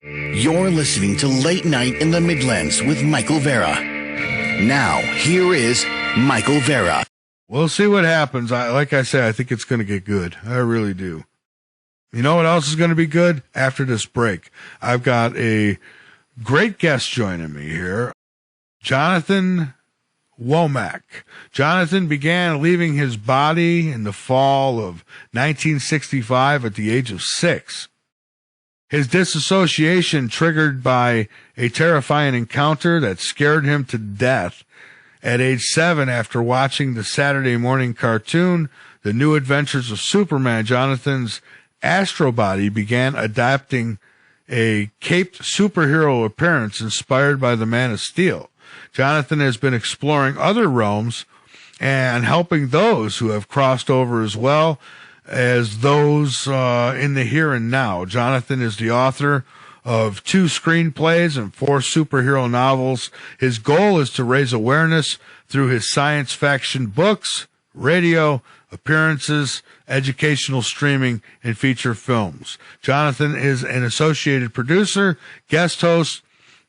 You're listening to Late Night in the Midlands with Michael Vara. Now, here is Michael Vara. We'll see what happens. Like I say, I think it's going to get good. I really do. You know what else is going to be good? After this break, I've got a great guest joining me here, Jonathan Womack. Jonathan began leaving his body in the fall of 1965 at the age of 6. His disassociation triggered by a terrifying encounter that scared him to death at age 7 after watching the Saturday morning cartoon, The New Adventures of Superman. Jonathan's astro body began adapting a caped superhero appearance inspired by the Man of Steel. Jonathan has been exploring other realms and helping those who have crossed over as well as those in the here and now. Jonathan is the author of 2 screenplays and 4 superhero novels. His goal is to raise awareness through his science fiction books, radio appearances, educational streaming, and feature films. Jonathan is an associated producer, guest host,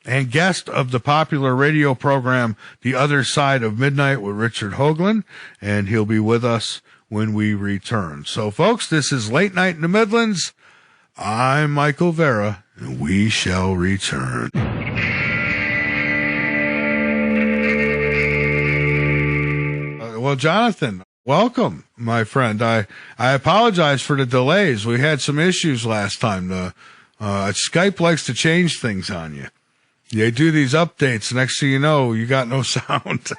and guest of the popular radio program The Other Side of Midnight with Richard Hoagland, and he'll be with us when we return. So, folks, this is Late Night in the Midlands. I'm Michael Vara, and we shall return. Well, Jonathan, welcome, my friend. I apologize for the delays. We had some issues last time. Skype likes to change things on you. They do these updates. Next thing you know, you got no sound.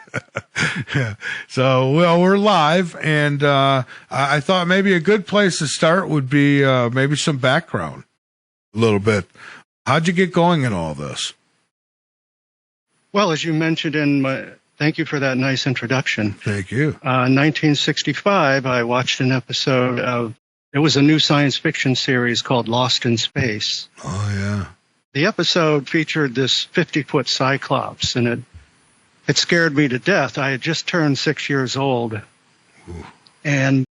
Yeah. So, well, we're live, and I thought maybe a good place to start would be maybe some background a little bit. How'd you get going in all this? Well, as you mentioned thank you for that nice introduction. Thank you. 1965, I watched an episode it was a new science fiction series called Lost in Space. Oh, yeah. The episode featured this 50-foot cyclops, and it scared me to death. I had just turned 6 years old. Ooh. And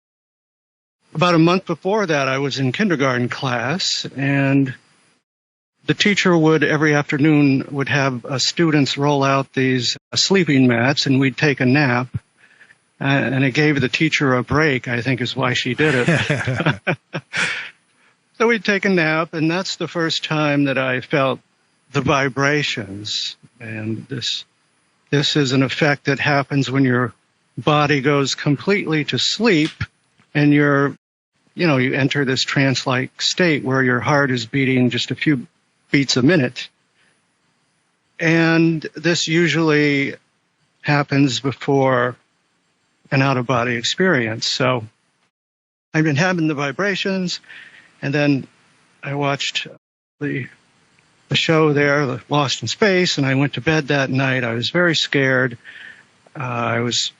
about a month before that, I was in kindergarten class, and the teacher every afternoon would have students roll out these sleeping mats, and we'd take a nap. And it gave the teacher a break, I think is why she did it. So we'd take a nap, and that's the first time that I felt the vibrations. And this is an effect that happens when your body goes completely to sleep, and you enter this trance-like state where your heart is beating just a few beats a minute. And this usually happens before an out-of-body experience. So I've been having the vibrations, and then I watched the show there, Lost in Space, and I went to bed that night. I was very scared. I was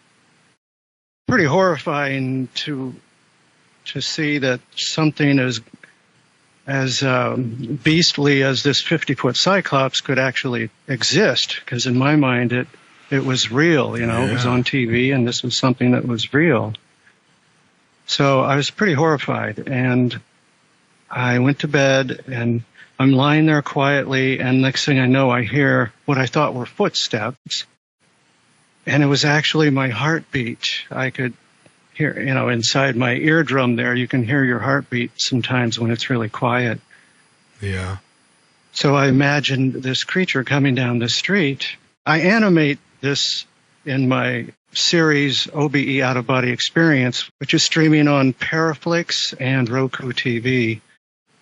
pretty horrifying to see that something as beastly as this 50-foot cyclops could actually exist, because in my mind it was real, Yeah. It was on TV, and this was something that was real. So I was pretty horrified, and I went to bed, and I'm lying there quietly, and next thing I know, I hear what I thought were footsteps, and it was actually my heartbeat. I could hear, inside my eardrum there, you can hear your heartbeat sometimes when it's really quiet. Yeah. So I imagined this creature coming down the street. I animate this in my series OBE Out of Body Experience, which is streaming on Paraflix and Roku TV.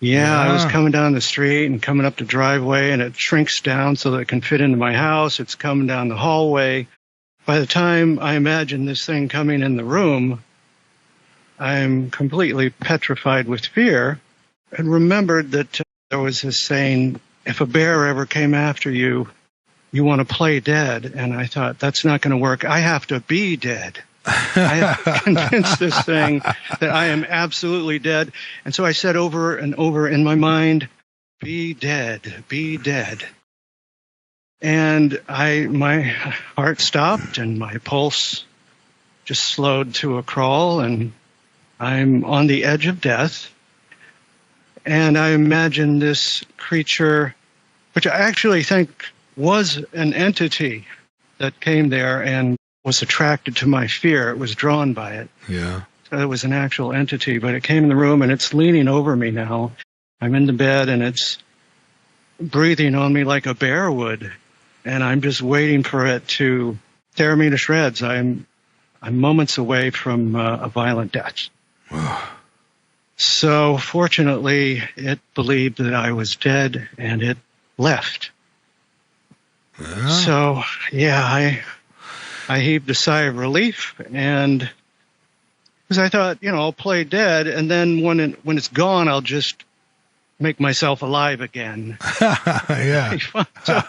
Yeah, I was coming down the street and coming up the driveway, and it shrinks down so that it can fit into my house. It's coming down the hallway. By the time I imagine this thing coming in the room, I'm completely petrified with fear, and remembered that there was this saying, if a bear ever came after you, you want to play dead. And I thought, that's not going to work. I have to be dead. I have to convince this thing that I am absolutely dead. And so I said over and over in my mind, be dead, be dead. And my heart stopped, and my pulse just slowed to a crawl, and I'm on the edge of death. And I imagined this creature, which I actually think was an entity that came there and was attracted to my fear. It was drawn by it. Yeah. So it was an actual entity, but it came in the room and it's leaning over me now. I'm in the bed and it's breathing on me like a bear would. And I'm just waiting for it to tear me to shreds. I'm moments away from a violent death. So fortunately, it believed that I was dead and it left. Yeah. So, yeah, I heaved a sigh of relief, and because I thought, I'll play dead, and then when it's gone, I'll just make myself alive again. Yeah. So,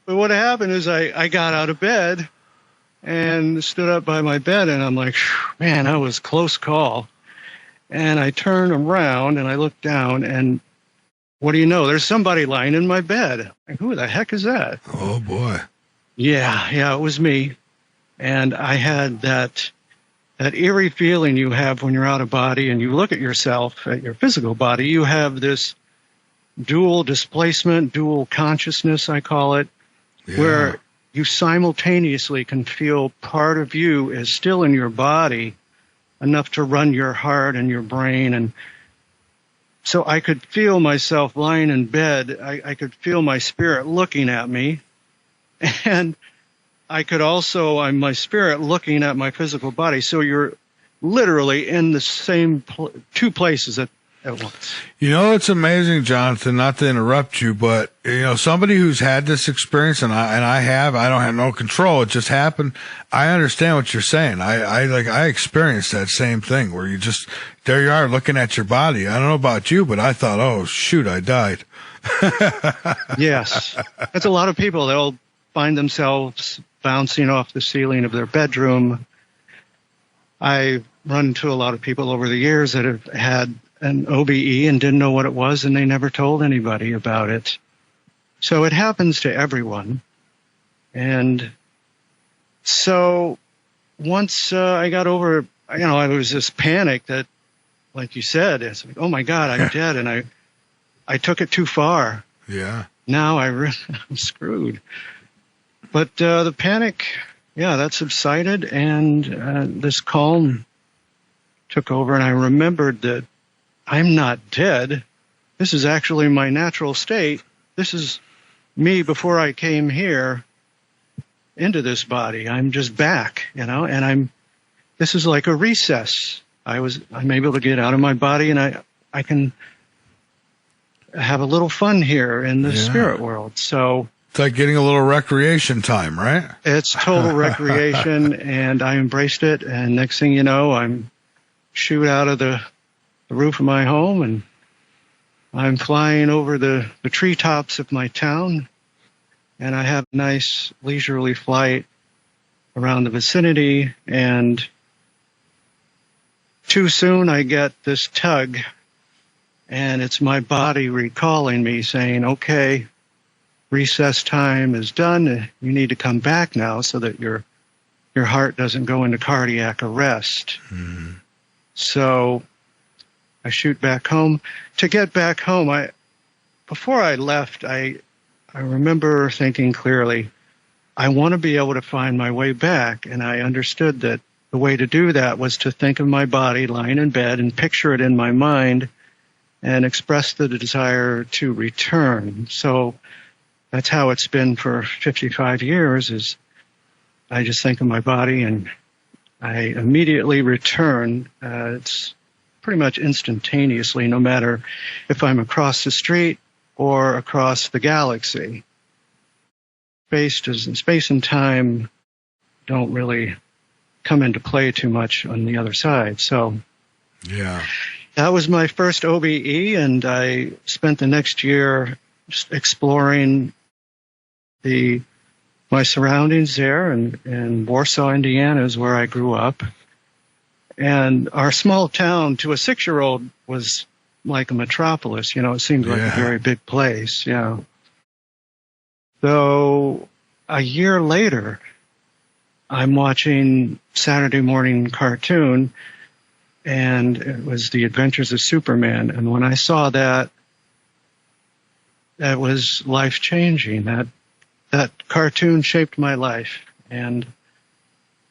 but what happened is I got out of bed and stood up by my bed, and I'm like, man, that was a close call. And I turned around and I looked down, and what do you know? There's somebody lying in my bed. Like, who the heck is that? Oh, boy. Yeah, it was me. And I had that eerie feeling you have when you're out of body and you look at yourself, at your physical body. You have this dual displacement, dual consciousness, I call it, where you simultaneously can feel part of you is still in your body enough to run your heart and your brain. And so I could feel myself lying in bed. I could feel my spirit looking at me. And I could also, my spirit looking at my physical body. So you're literally in the same two places at once. It's amazing, Jonathan, not to interrupt you, but, somebody who's had this experience, and I don't have no control. It just happened. I understand what you're saying. I experienced that same thing where there you are looking at your body. I don't know about you, but I thought, oh, shoot, I died. Yes. That's a lot of people. They'll find themselves bouncing off the ceiling of their bedroom. I've run into a lot of people over the years that have had an OBE and didn't know what it was, and they never told anybody about it. So it happens to everyone. And so once I got over, I was this panic that, like you said, it's like, oh my God, I'm dead. And I took it too far. Yeah. Now I'm screwed. But the panic, that subsided, and this calm took over, and I remembered that I'm not dead. This is actually my natural state. This is me before I came here into this body. I'm just back, and this is like a recess. I'm able to get out of my body, and I can have a little fun here in the spirit world. So it's like getting a little recreation time, right? It's total recreation, and I embraced it. And next thing you know, I'm shoot out of the roof of my home, and I'm flying over the treetops of my town, and I have a nice leisurely flight around the vicinity, and too soon I get this tug, and it's my body recalling me saying, okay, recess time is done. You need to come back now so that your heart doesn't go into cardiac arrest. Mm-hmm. So I shoot back home. To get back home, before I left, I remember thinking clearly, I want to be able to find my way back. And I understood that the way to do that was to think of my body lying in bed and picture it in my mind and express the desire to return. So that's how it's been for 55 years, is I just think of my body and I immediately return. It's pretty much instantaneously, no matter if I'm across the street or across the galaxy. Space and time don't really come into play too much on the other side. So yeah, that was my first OBE, and I spent the next year just exploring my surroundings there, and Warsaw, Indiana is where I grew up. And our small town, to a 6-year-old, was like a metropolis. It seemed like a very big place. Yeah. So a year later, I'm watching Saturday morning cartoon, and it was The Adventures of Superman. And when I saw that, that was life-changing. That cartoon shaped my life. And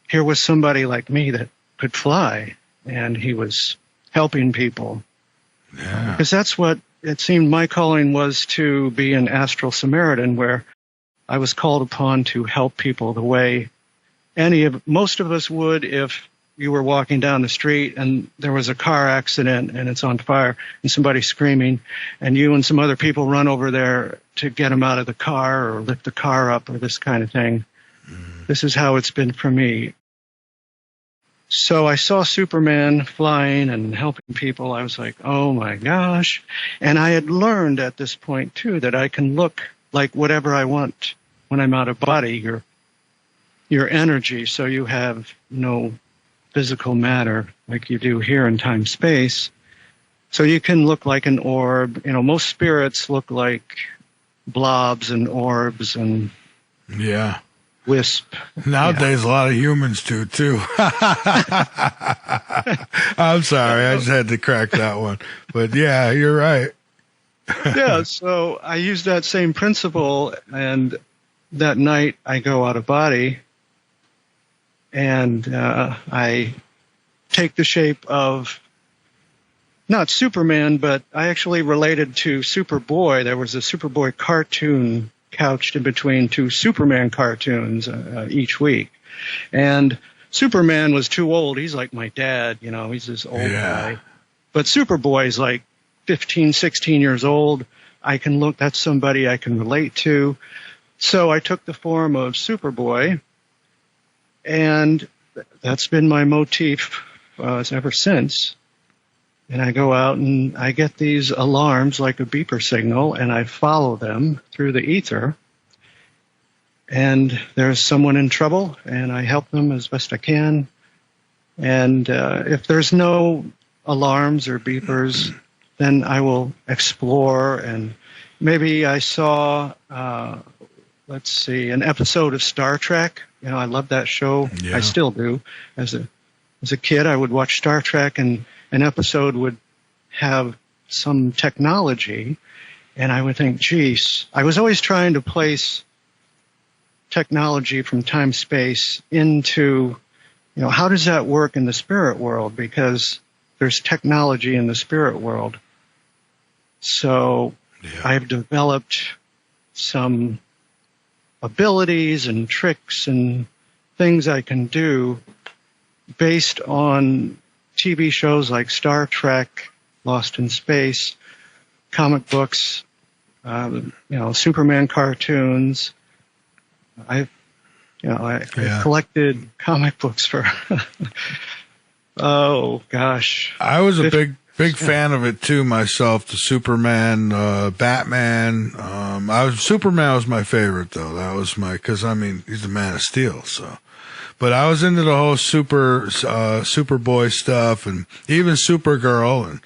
here was somebody like me that could fly, and he was helping people. Yeah. Because that's what it seemed my calling was, to be an astral Samaritan, where I was called upon to help people the way most of us would if you were walking down the street and there was a car accident and it's on fire and somebody's screaming, and you and some other people run over there to get them out of the car or lift the car up or this kind of thing. This is how it's been for me. So I saw Superman flying and helping people. I was like, oh my gosh. And I had learned at this point too that I can look like whatever I want when I'm out of body, your energy, so you have no physical matter like you do here in time-space. So you can look like an orb. Most spirits look like blobs and orbs and yeah, wisp. Nowadays, a lot of humans do too. I'm sorry, I just had to crack that one. But yeah, you're right. Yeah, so I use that same principle, and that night I go out of body, and I take the shape of not Superman, but I actually related to Superboy. There was a Superboy cartoon couched in between two Superman cartoons each week. And Superman was too old. He's like my dad, he's this old guy. But Superboy's like 15, 16 years old. That's somebody I can relate to. So I took the form of Superboy, and that's been my motif ever since. And I go out and I get these alarms like a beeper signal, and I follow them through the ether. And there's someone in trouble, and I help them as best I can. And if there's no alarms or beepers, then I will explore. And maybe I saw, an episode of Star Trek. I love that show. Yeah. I still do. As a kid, I would watch Star Trek, and an episode would have some technology, and I would think, geez, I was always trying to place technology from time-space into, how does that work in the spirit world? Because there's technology in the spirit world. So I've developed some abilities and tricks and things I can do based on TV shows like Star Trek, Lost in Space, comic books, Superman cartoons. I've collected comic books for, oh gosh. I was a big fan of it too myself. The Superman, Batman. Superman was my favorite though. That was because he's the Man of Steel. So, but I was into the whole Superboy stuff, and even Supergirl. And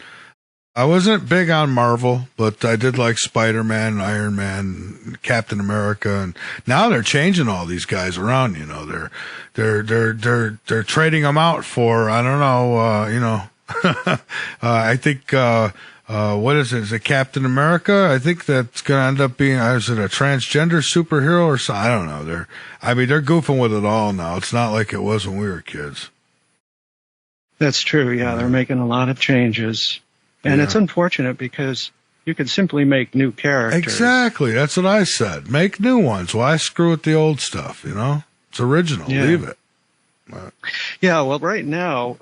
I wasn't big on Marvel, but I did like Spider-Man, Iron Man, Captain America, and now they're changing all these guys around. They're trading them out for, I don't know, I think, what is it? Is it Captain America? I think that's going to end up being, is it a transgender superhero or something? I don't know. They're goofing with it all now. It's not like it was when we were kids. That's true. Yeah. They're making a lot of changes. And it's unfortunate because you could simply make new characters. Exactly. That's what I said. Make new ones. Why screw with the old stuff, It's original. Yeah. Leave it. Yeah, well, right now,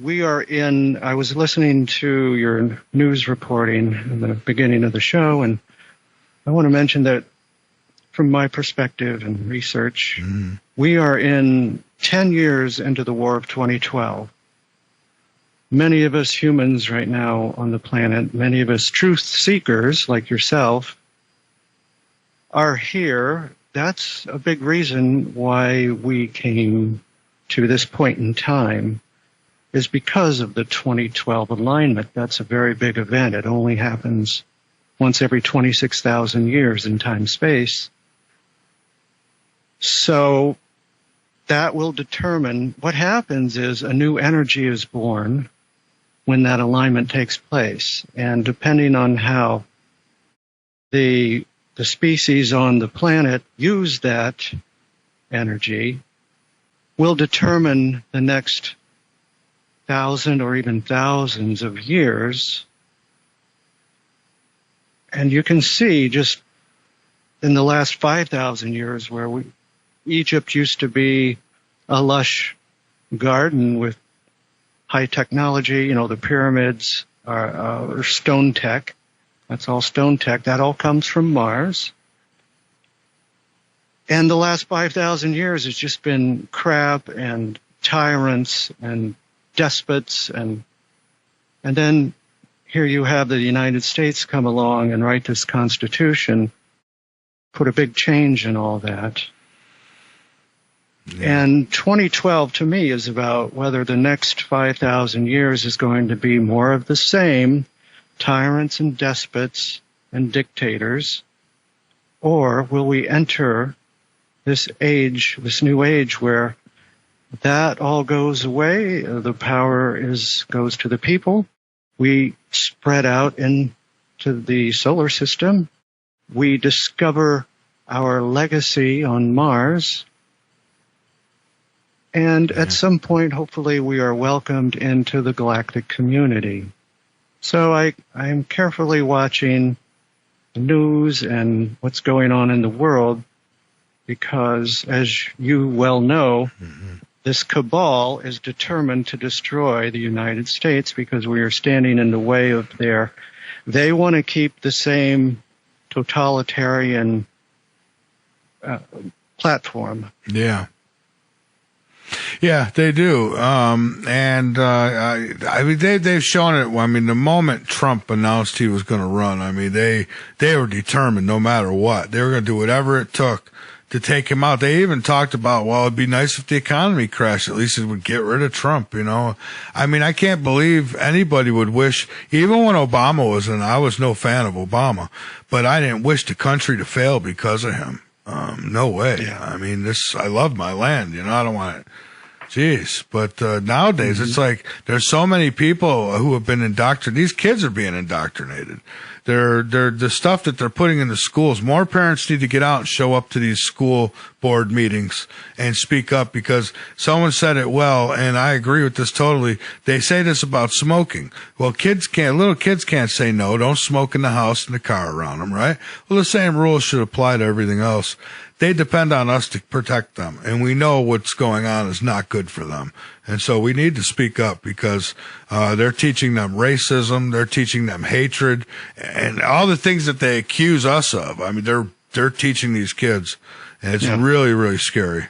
I was listening to your news reporting in the beginning of the show, and I want to mention that from my perspective and research, we are in 10 years into the War of 2012. Many of us humans right now on the planet, many of us truth seekers like yourself, are here. That's a big reason why we came to this point in time, is because of the 2012 alignment. That's a very big event. It only happens once every 26,000 years in time-space. So that will determine what happens is a new energy is born when that alignment takes place. And depending on how the species on the planet use that energy will determine the next 1,000 or even thousands of years. And you can see just in the last 5,000 years where Egypt used to be a lush garden with high technology, the pyramids are stone tech. That's all stone tech. That all comes from Mars. And the last 5,000 years has just been crap and tyrants and despots. And then here you have the United States come along and write this Constitution, put a big change in all that. Yeah. And 2012 to me is about whether the next 5,000 years is going to be more of the same, tyrants and despots and dictators, or will we enter this age, this new age where that all goes away, the power goes to the people, we spread out into the solar system, we discover our legacy on Mars, and at some point, hopefully, we are welcomed into the galactic community. So I'm carefully watching the news and what's going on in the world because, as you well know, this cabal is determined to destroy the United States because we are standing in the way of they want to keep the same totalitarian platform. Yeah. Yeah, they do. I mean, they've shown it. I mean, the moment Trump announced he was going to run, I mean, they were determined no matter what. They were going to do whatever it took to take him out. They even talked about, well, it'd be nice if the economy crashed. At least it would get rid of Trump, I mean, I can't believe anybody would wish, even when Obama was in, I was no fan of Obama, but I didn't wish the country to fail because of him. No way. Yeah. I mean, I love my land, I don't want it. Jeez. But, nowadays it's like there's so many people who have been indoctrinated. These kids are being indoctrinated. They're the stuff that they're putting in the schools. More parents need to get out and show up to these school board meetings and speak up because someone said it well, and I agree with this totally. They say this about smoking. Well, little kids can't say no. Don't smoke in the house and the car around them, right? Well, the same rules should apply to everything else. They depend on us to protect them, and we know what's going on is not good for them. And so we need to speak up because they're teaching them racism, they're teaching them hatred, and all the things that they accuse us of. I mean, they're teaching these kids, and it's really, really scary.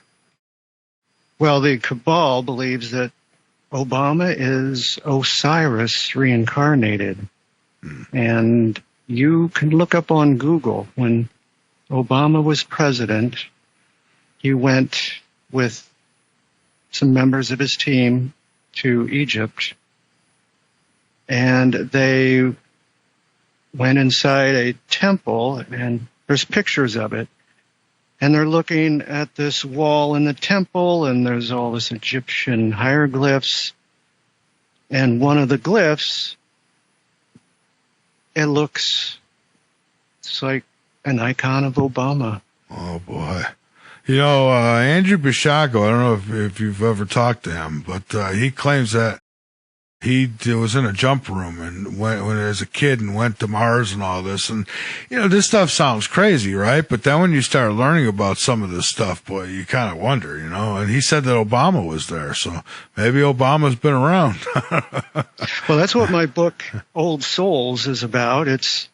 Well, the cabal believes that Obama is Osiris reincarnated, and you can look up on Google when Obama was president, he went with some members of his team to Egypt, and they went inside a temple, and there's pictures of it, and they're looking at this wall in the temple, and there's all this Egyptian hieroglyphs, and one of the glyphs, it's like an icon of Obama. Oh, boy. Andrew Bishago, I don't know if you've ever talked to him, but he claims that he was in a jump room and when as a kid and went to Mars and all this. And, this stuff sounds crazy, right? But then when you start learning about some of this stuff, boy, you kind of wonder, And he said that Obama was there, so maybe Obama's been around. Well, that's what my book, Old Souls, is about. It's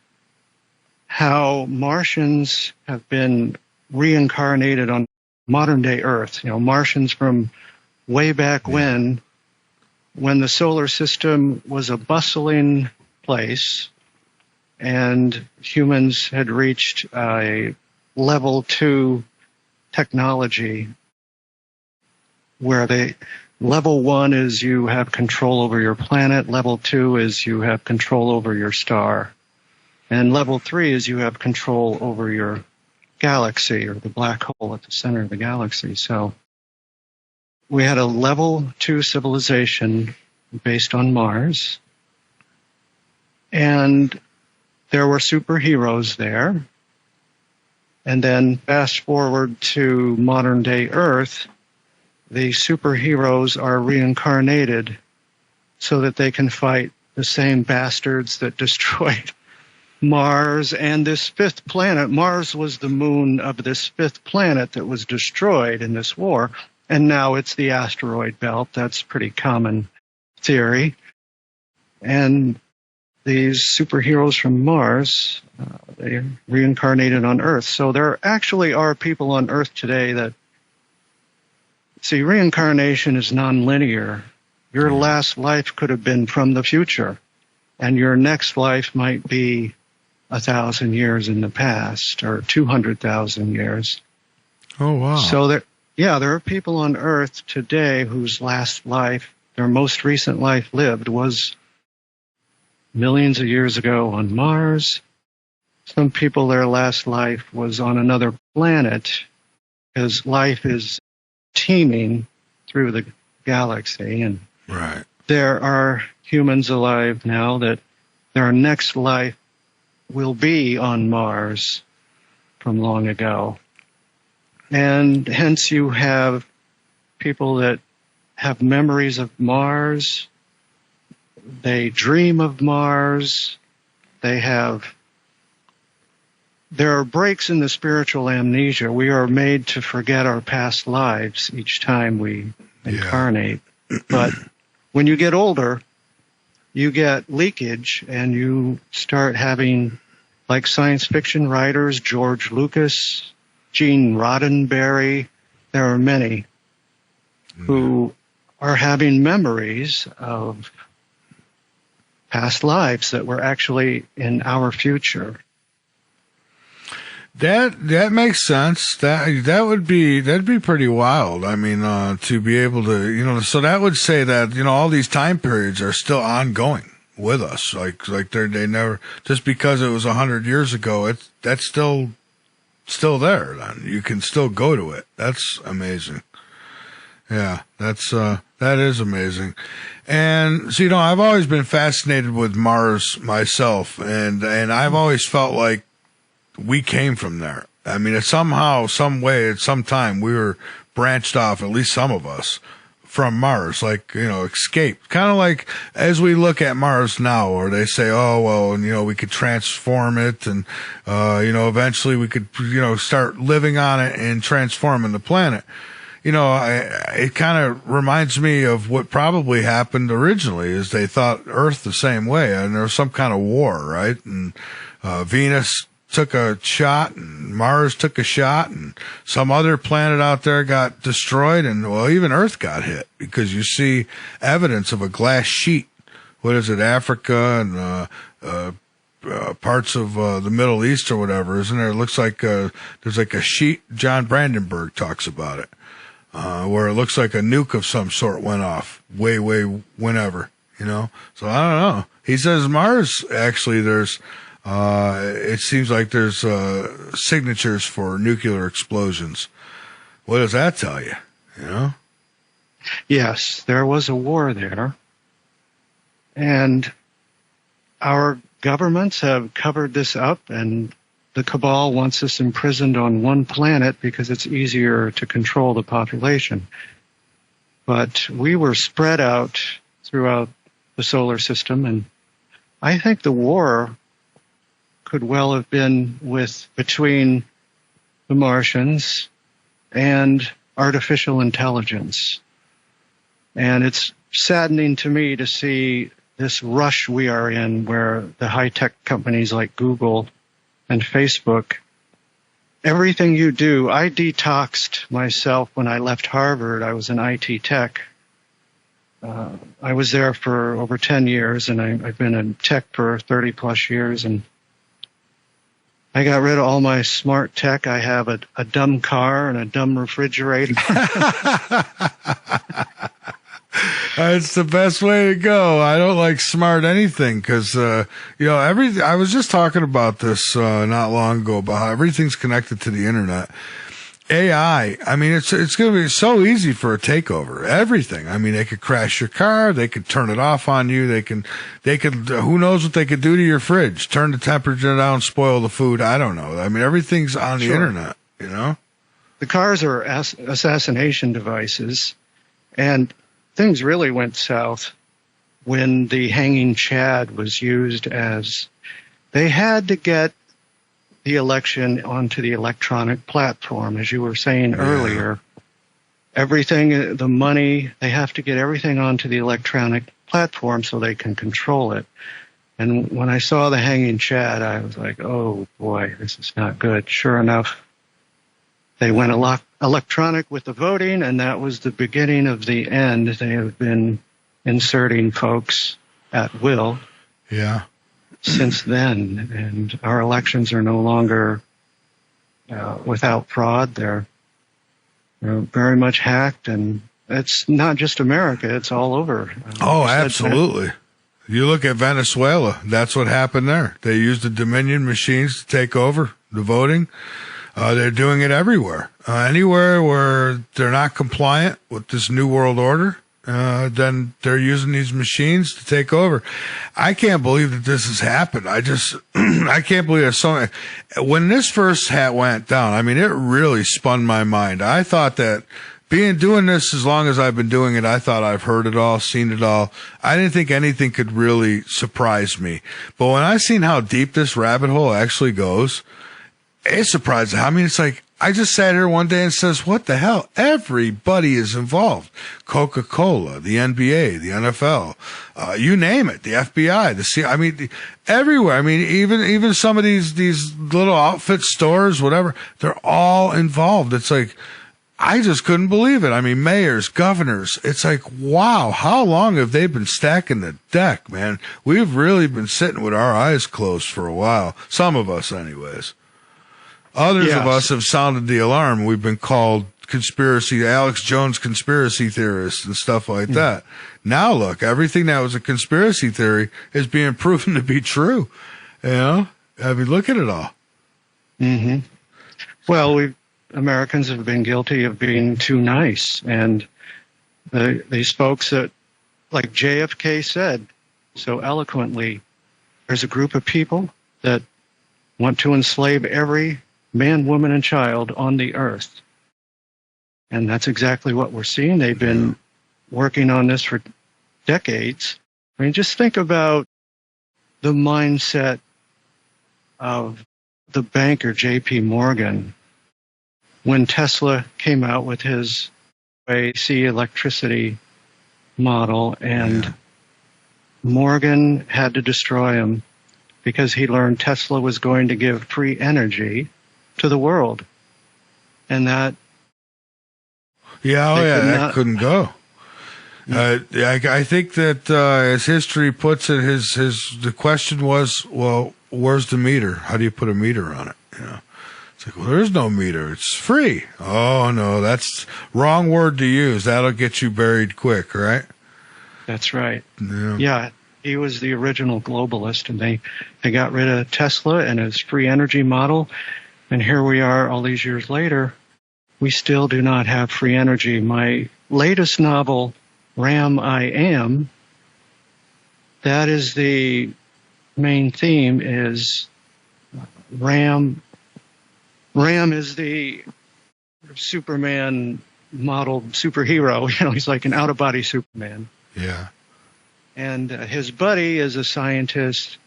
how Martians have been reincarnated on modern day Earth. Martians from way back when the solar system was a bustling place and humans had reached a level 2 technology where level 1 is you have control over your planet, level 2 is you have control over your star. And level 3 is you have control over your galaxy or the black hole at the center of the galaxy. So we had a level 2 civilization based on Mars. And there were superheroes there. And then fast forward to modern day Earth, the superheroes are reincarnated so that they can fight the same bastards that destroyed Mars and this fifth planet. Mars was the moon of this fifth planet that was destroyed in this war. And now it's the asteroid belt. That's pretty common theory. And these superheroes from Mars, they reincarnated on Earth. So there actually are people on Earth today that, see, reincarnation is nonlinear. Your last life could have been from the future, and your next life might be 1,000 years in the past or 200,000 years. Oh, wow. So there are people on Earth today whose last life, their most recent life lived, was millions of years ago on Mars. Some people, their last life was on another planet, because life is teeming through the galaxy. And right. There are humans alive now that their next life will be on Mars from long ago. And hence you have people that have memories of Mars. They dream of Mars. There are breaks in the spiritual amnesia. We are made to forget our past lives each time we incarnate. But when you get older, you get leakage and you start having, like science fiction writers, George Lucas, Gene Roddenberry, there are many who are having memories of past lives that were actually in our future. That makes sense. That'd be pretty wild. I mean, to be able to, so that would say that, all these time periods are still ongoing with us. Like they never, just because it was 100 years ago, that's still there. Then you can still go to it. That's amazing. Yeah, that is amazing. And so, I've always been fascinated with Mars myself, and I've always felt like we came from there. I mean, somehow, some way, at some time, we were branched off, at least some of us, from Mars, escaped. Kind of like as we look at Mars now, or they say, oh, well, we could transform it, and, eventually we could, start living on it and transforming the planet. It kind of reminds me of what probably happened originally, is they thought Earth the same way, and there was some kind of war, right? And Venus took a shot, and Mars took a shot, and some other planet out there got destroyed, and, even Earth got hit, because you see evidence of a glass sheet. What is it, Africa and parts of the Middle East or whatever, isn't there? It looks like there's like a sheet. John Brandenburg talks about it. Where it looks like a nuke of some sort went off way whenever, So I don't know. He says Mars, actually, there's, it seems like there's, signatures for nuclear explosions. What does that tell you? Yes, there was a war there. And our governments have covered this up, and the cabal wants us imprisoned on one planet because it's easier to control the population. But we were spread out throughout the solar system, and I think the war could well have been between the Martians and artificial intelligence. And it's saddening to me to see this rush we are in, where the high-tech companies like Google and Facebook, everything you do. I detoxed myself when I left Harvard. I was in IT tech. I was there for over 10 years, and I've been in tech for 30 plus years, and I got rid of all my smart tech. I have a dumb car and a dumb refrigerator. It's the best way to go. I don't like smart anything because, everything. I was just talking about this not long ago about how everything's connected to the internet. AI, I mean, it's going to be so easy for a takeover. Everything. I mean, they could crash your car. They could turn it off on you. They could, who knows what they could do to your fridge? Turn the temperature down, spoil the food. I don't know. I mean, everything's on the internet, you know? The cars are assassination devices, and things really went south when the hanging Chad was used as, they had to get the election onto the electronic platform, as you were saying earlier. Everything, the money, they have to get everything onto the electronic platform so they can control it. And when I saw the hanging Chad, I was like, oh boy, this is not good. Sure enough, they went electronic with the voting, and that was the beginning of the end. They have been inserting folks at will. Yeah. Since then, and our elections are no longer without fraud. They're very much hacked, and it's not just America, it's all over. Oh, absolutely. You look at Venezuela, that's what happened there. They used the Dominion machines to take over the voting. They're doing it everywhere. Anywhere where they're not compliant with this new world order, then they're using these machines to take over. I can't believe that this has happened. I can't believe there's so many. When this first went down, I mean, it really spun my mind. I thought that doing this as long as I've been doing it, I thought I've heard it all, seen it all. I didn't think anything could really surprise me. But when I seen how deep this rabbit hole actually goes, it surprised me. I mean, it's like, I just sat here one day and says, what the hell? Everybody is involved. Coca-Cola, the NBA, the NFL, you name it, the FBI, the CIA. I mean, everywhere. I mean, even some of these little outfit stores, whatever, they're all involved. It's like, I just couldn't believe it. I mean, mayors, governors, it's like, wow, how long have they been stacking the deck, man? We've really been sitting with our eyes closed for a while. Some of us anyways. Others of us have sounded the alarm. We've been called Alex Jones conspiracy theorists and stuff like that. Now look, everything that was a conspiracy theory is being proven to be true. You know? I mean, look at it all. Mm-hmm. Well, Americans have been guilty of being too nice. And these folks that, like JFK said so eloquently, there's a group of people that want to enslave every man, woman, and child on the earth. And that's exactly what we're seeing. They've been working on this for decades. I mean, just think about the mindset of the banker J.P. Morgan when Tesla came out with his AC electricity model, and Morgan had to destroy him because he learned Tesla was going to give free energy to the world, and that that couldn't go. I think that as history puts it, the question was, well, where's the meter? How do you put a meter on it? You know, it's like, well, there's no meter. It's free. Oh no, that's wrong word to use. That'll get you buried quick, right? That's right. Yeah. He was the original globalist, and they got rid of Tesla and his free energy model. And here we are all these years later. We still do not have free energy. My latest novel, Ram I Am, that is the main theme, is Ram. Ram is the Superman modeled superhero. You know, he's like an out-of-body Superman. Yeah. And his buddy is a scientist.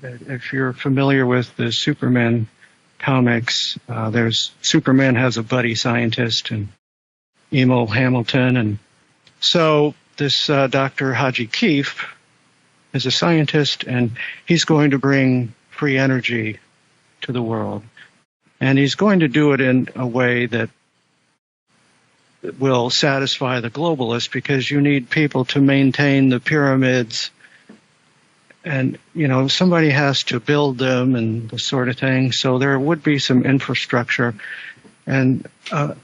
If you're familiar with the Superman comics, there's Superman has a buddy scientist, and Emo Hamilton. And so this Dr. Haji Keefe is a scientist, and he's going to bring free energy to the world. And he's going to do it in a way that will satisfy the globalists, because you need people to maintain the pyramids, and, you know, somebody has to build them and the sort of thing. So there would be some infrastructure, and a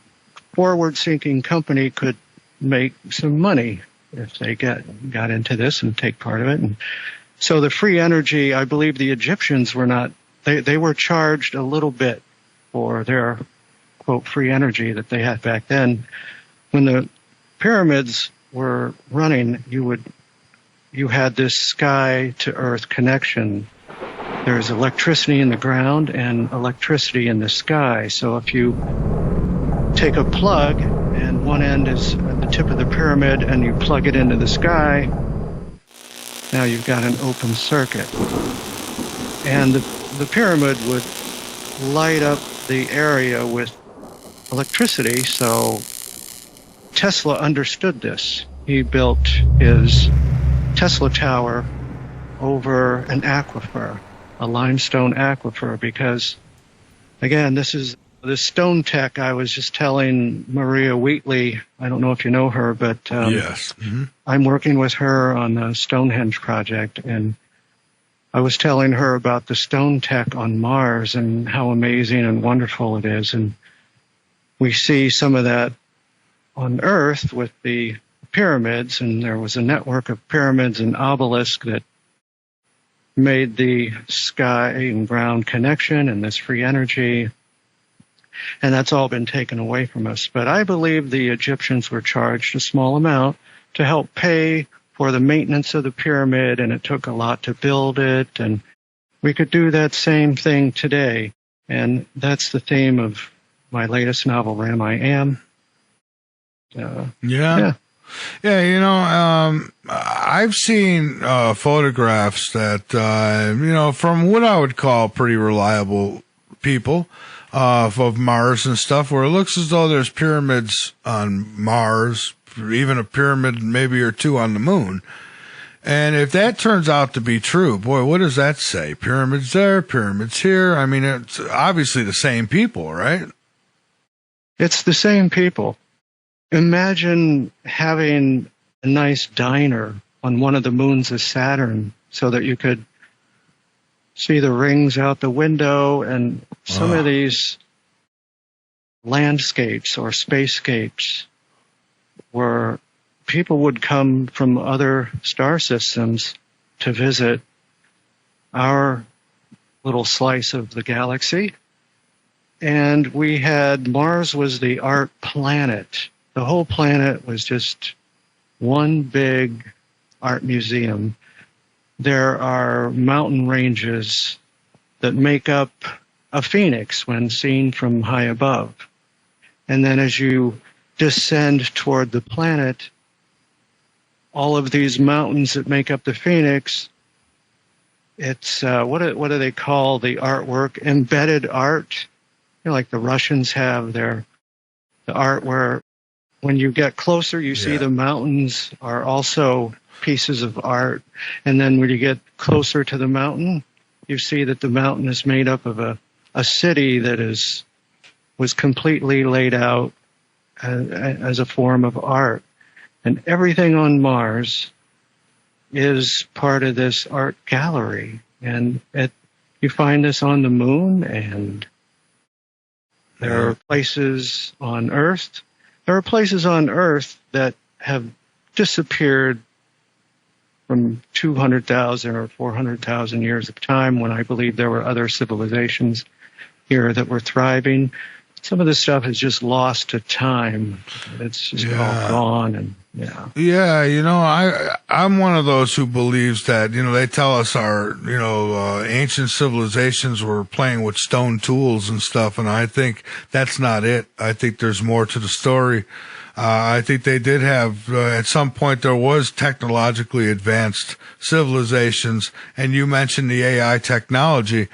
forward-thinking company could make some money if they got into this and take part of it. And so the free energy, I believe the Egyptians were not, they were charged a little bit for their quote, free energy that they had back then. When the pyramids were running, you had this sky to earth connection. There's electricity in the ground and electricity in the sky. So if you take a plug and one end is at the tip of the pyramid and you plug it into the sky, now you've got an open circuit. And the pyramid would light up the area with electricity, so Tesla understood this. He built his Tesla tower over an aquifer, a limestone aquifer, because, again, this is the stone tech. I was just telling Maria Wheatley, I don't know if you know her, but yes. Mm-hmm. I'm working with her on the Stonehenge project, and I was telling her about the stone tech on Mars and how amazing and wonderful it is. And we see some of that on Earth with the pyramids, and there was a network of pyramids and obelisks that made the sky and ground connection and this free energy. And that's all been taken away from us. But I believe the Egyptians were charged a small amount to help pay for the maintenance of the pyramid, and it took a lot to build it. And we could do that same thing today. And that's the theme of my latest novel, Ram I Am. Yeah, you know, I've seen photographs that, from what I would call pretty reliable people of Mars and stuff, where it looks as though there's pyramids on Mars, even a pyramid maybe or two on the moon. And if that turns out to be true, boy, what does that say? Pyramids there, pyramids here. I mean, it's obviously the same people, right? It's the same people. Imagine having a nice diner on one of the moons of Saturn so that you could see the rings out the window, and some of these landscapes or spacescapes where people would come from other star systems to visit our little slice of the galaxy. And we had, Mars was the art planet. The whole planet was just one big art museum. There are mountain ranges that make up a phoenix when seen from high above. And then as you descend toward the planet, all of these mountains that make up the phoenix, it's, what do they call the artwork? Embedded art. You know, like the Russians have the art where when you get closer, you see the mountains are also pieces of art. And then when you get closer to the mountain, you see that the mountain is made up of a city that was completely laid out as a form of art. And everything on Mars is part of this art gallery. And you find this on the moon, and there are places on Earth. There are places on Earth that have disappeared from 200,000 or 400,000 years of time, when I believe there were other civilizations here that were thriving. Some of this stuff is just lost to time. It's just all gone. And I'm one of those who believes that, they tell us our, ancient civilizations were playing with stone tools and stuff, and I think that's not it. I think there's more to the story. I think they did have, at some point there was technologically advanced civilizations, and you mentioned the AI technology,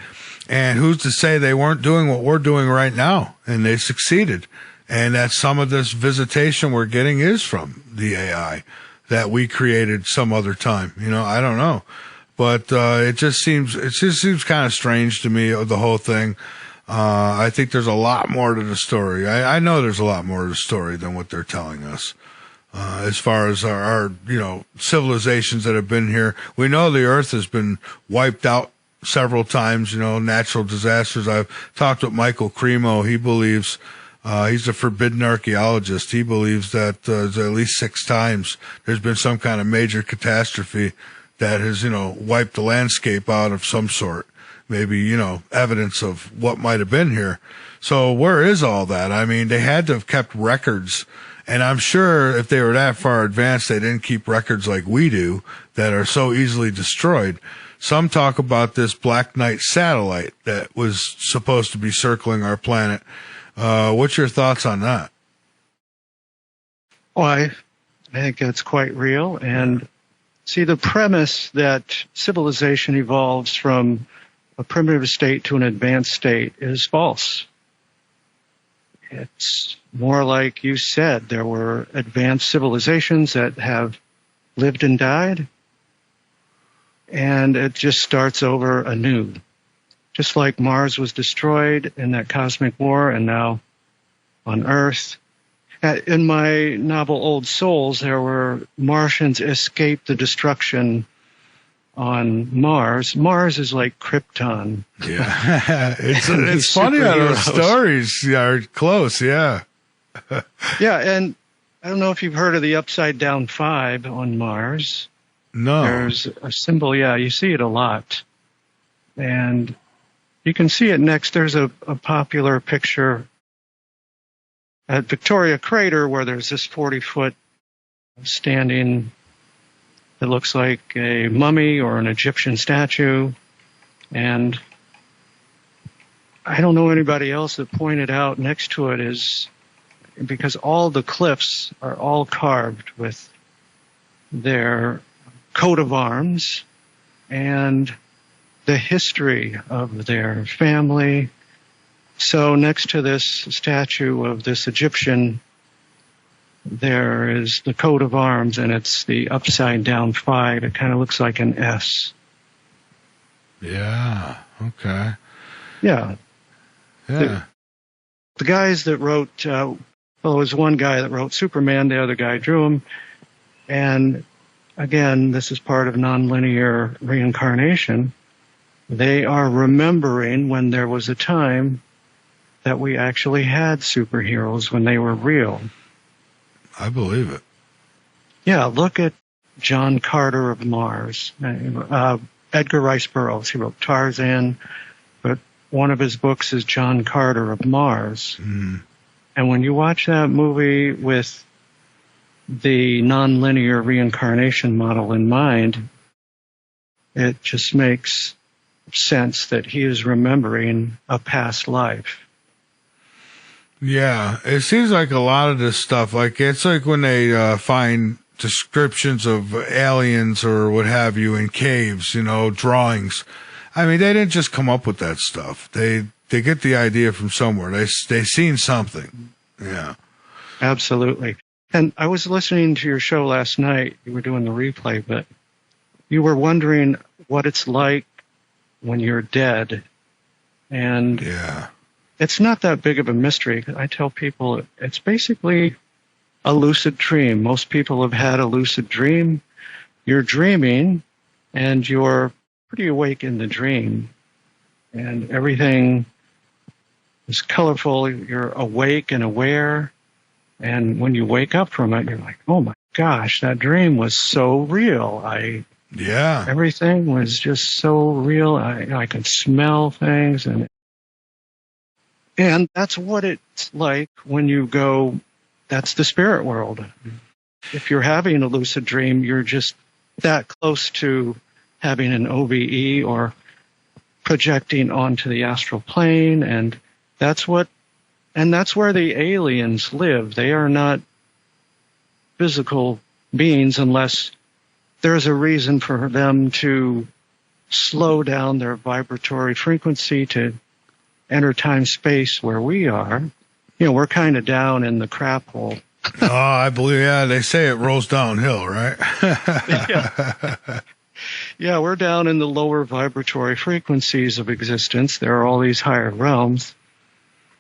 and who's to say they weren't doing what we're doing right now, and they succeeded. And that some of this visitation we're getting is from the AI that we created some other time. I don't know, but it just seems kind of strange to me, the whole thing. I think there's a lot more to the story. I know there's a lot more to the story than what they're telling us. As far as our civilizations that have been here, we know the Earth has been wiped out several times, natural disasters. I've talked with Michael Cremo. He believes, he's a forbidden archaeologist. He believes that at least 6 times there's been some kind of major catastrophe that has, wiped the landscape out of some sort. maybe, evidence of what might have been here. So where is all that? I mean, they had to have kept records, and I'm sure if they were that far advanced, they didn't keep records like we do that are so easily destroyed. Some talk about this Black Knight satellite that was supposed to be circling our planet. What's your thoughts on that? Well, I think that's quite real. And see, the premise that civilization evolves from a primitive state to an advanced state is false. It's more like you said, there were advanced civilizations that have lived and died, and it just starts over anew. Just like Mars was destroyed in that cosmic war, and now on Earth. In my novel Old Souls, there were Martians escaped the destruction on Mars. Mars is like Krypton. Yeah. it's funny how those stories are close, yeah. Yeah, and I don't know if you've heard of the Upside Down 5 on Mars. No. There's a symbol, yeah, you see it a lot. And you can see it next. There's a popular picture at Victoria Crater where there's this 40-foot standing, it looks like a mummy or an Egyptian statue. And I don't know anybody else that pointed out next to it is because all the cliffs are all carved with their coat of arms and the history of their family. So next to this statue of this Egyptian, there is the coat of arms, and it's the upside down 5. It kind of looks like an S. Yeah. Okay. Yeah. Yeah. The guys that wrote, well, it was one guy that wrote Superman, the other guy drew him. And again, this is part of nonlinear reincarnation. They are remembering when there was a time that we actually had superheroes when they were real. I believe it. Yeah, look at John Carter of Mars. Edgar Rice Burroughs, he wrote Tarzan, but one of his books is John Carter of Mars. Mm. And when you watch that movie with the nonlinear reincarnation model in mind, it just makes sense that he is remembering a past life. Yeah, it seems like a lot of this stuff, like it's like when they find descriptions of aliens or what have you in caves, drawings. I mean, they didn't just come up with that stuff. They get the idea from somewhere. They seen something. Yeah, absolutely. And I was listening to your show last night. You were doing the replay, but you were wondering what it's like when you're dead. And yeah. It's not that big of a mystery. I tell people it's basically a lucid dream. Most people have had a lucid dream. You're dreaming, and you're pretty awake in the dream. And everything is colorful. You're awake and aware. And when you wake up from it, you're like, oh my gosh, that dream was so real. Yeah. Everything was just so real. I could smell things, and that's what it's like when you go, that's the spirit world. If you're having a lucid dream, you're just that close to having an OBE or projecting onto the astral plane, and that's where the aliens live. They are not physical beings unless there's a reason for them to slow down their vibratory frequency to enter time-space where we are. We're kind of down in the crap hole. Oh, I believe, yeah, they say it rolls downhill, right? Yeah, we're down in the lower vibratory frequencies of existence. There are all these higher realms,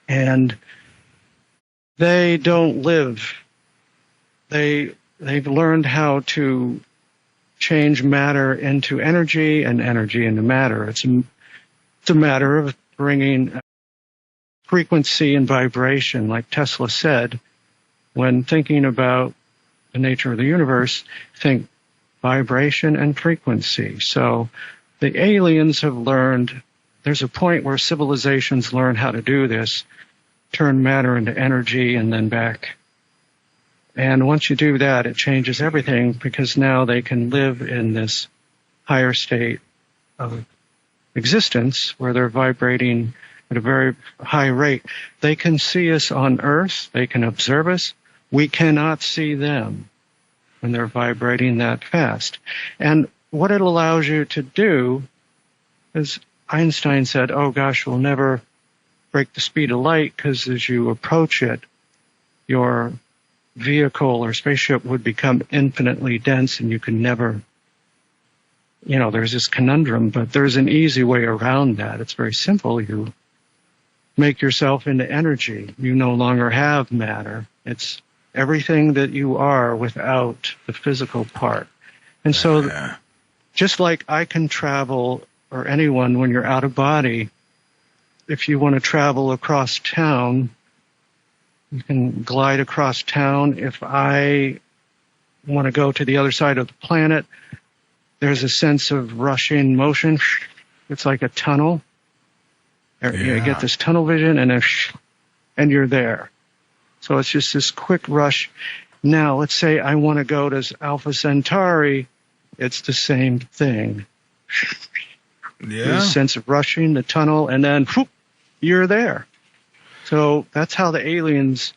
and they don't live. They've learned how to change matter into energy and energy into matter. It's a matter of bringing frequency and vibration, like Tesla said. When thinking about the nature of the universe, think vibration and frequency. So the aliens have learned there's a point where civilizations learn how to do this, turn matter into energy and then back. And once you do that, it changes everything, because now they can live in this higher state of existence where they're vibrating at a very high rate. They can see us on Earth. They can observe us. We cannot see them when they're vibrating that fast. And what it allows you to do is, Einstein said, oh gosh, we'll never break the speed of light, because as you approach it, your vehicle or spaceship would become infinitely dense and you can never, there's this conundrum, but there's an easy way around that. It's very simple. You make yourself into energy. You no longer have matter. It's everything that you are without the physical part. And so just like I can travel, or anyone, when you're out of body, if you want to travel across town, you can glide across town. If I want to go to the other side of the planet, there's a sense of rushing motion. It's like a tunnel. You get this tunnel vision, and you're there. So it's just this quick rush. Now, let's say I want to go to Alpha Centauri. It's the same thing. Yeah. There's a sense of rushing, the tunnel, and then whoop, you're there. So that's how the aliens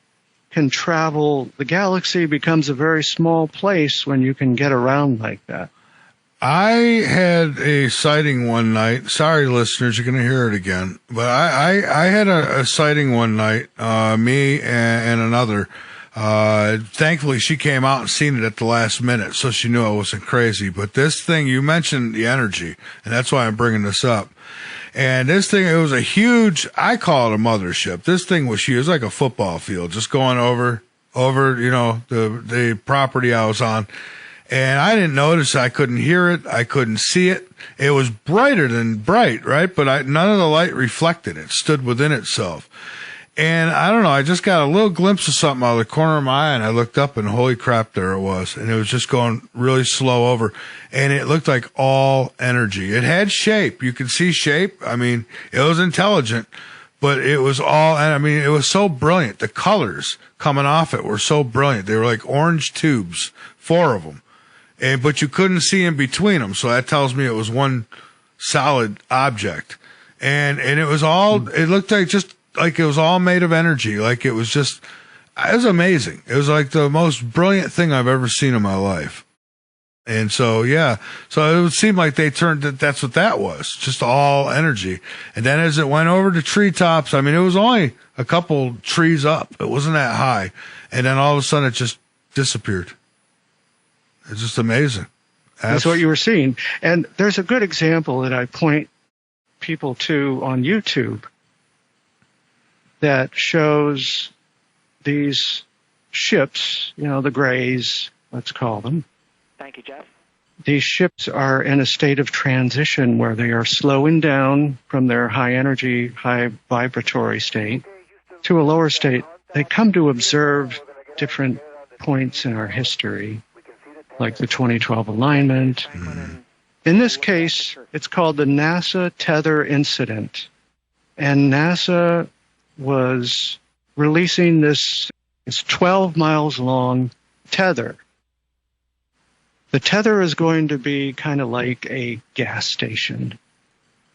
can travel. The galaxy becomes a very small place when you can get around like that. I had a sighting one night. Sorry, listeners, you're going to hear it again. But I had a sighting one night, me and another. Thankfully, she came out and seen it at the last minute, so she knew I wasn't crazy. But this thing, you mentioned the energy, and that's why I'm bringing this up. And this thing, it was a huge, I call it a mothership. This thing was huge. It was like a football field, just going over, the property I was on. And I didn't notice. I couldn't hear it. I couldn't see it. It was brighter than bright, right? But none of the light reflected. It stood within itself. And I don't know, I just got a little glimpse of something out of the corner of my eye, and I looked up, and holy crap, there it was. And it was just going really slow over. And it looked like all energy. It had shape. You could see shape. I mean, it was intelligent, but it was all, and I mean, it was so brilliant. The colors coming off it were so brilliant. They were like orange tubes, 4 of them. But you couldn't see in between them. So that tells me it was one solid object. And it was all, it looked like it was all made of energy. Like it was amazing. It was like the most brilliant thing I've ever seen in my life. And so, yeah. So it would seem like they turned that's what that was. Just all energy. And then as it went over to treetops, I mean, it was only a couple trees up. It wasn't that high. And then all of a sudden it just disappeared. It's just amazing. That's what you were seeing. And there's a good example that I point people to on YouTube that shows these ships, the Greys, let's call them. Thank you, Jeff. These ships are in a state of transition where they are slowing down from their high energy, high vibratory state to a lower state. They come to observe different points in our history, like the 2012 alignment. Mm-hmm. In this case, it's called the NASA Tether Incident. And NASA was releasing this 12 miles long tether. The tether is going to be kind of like a gas station.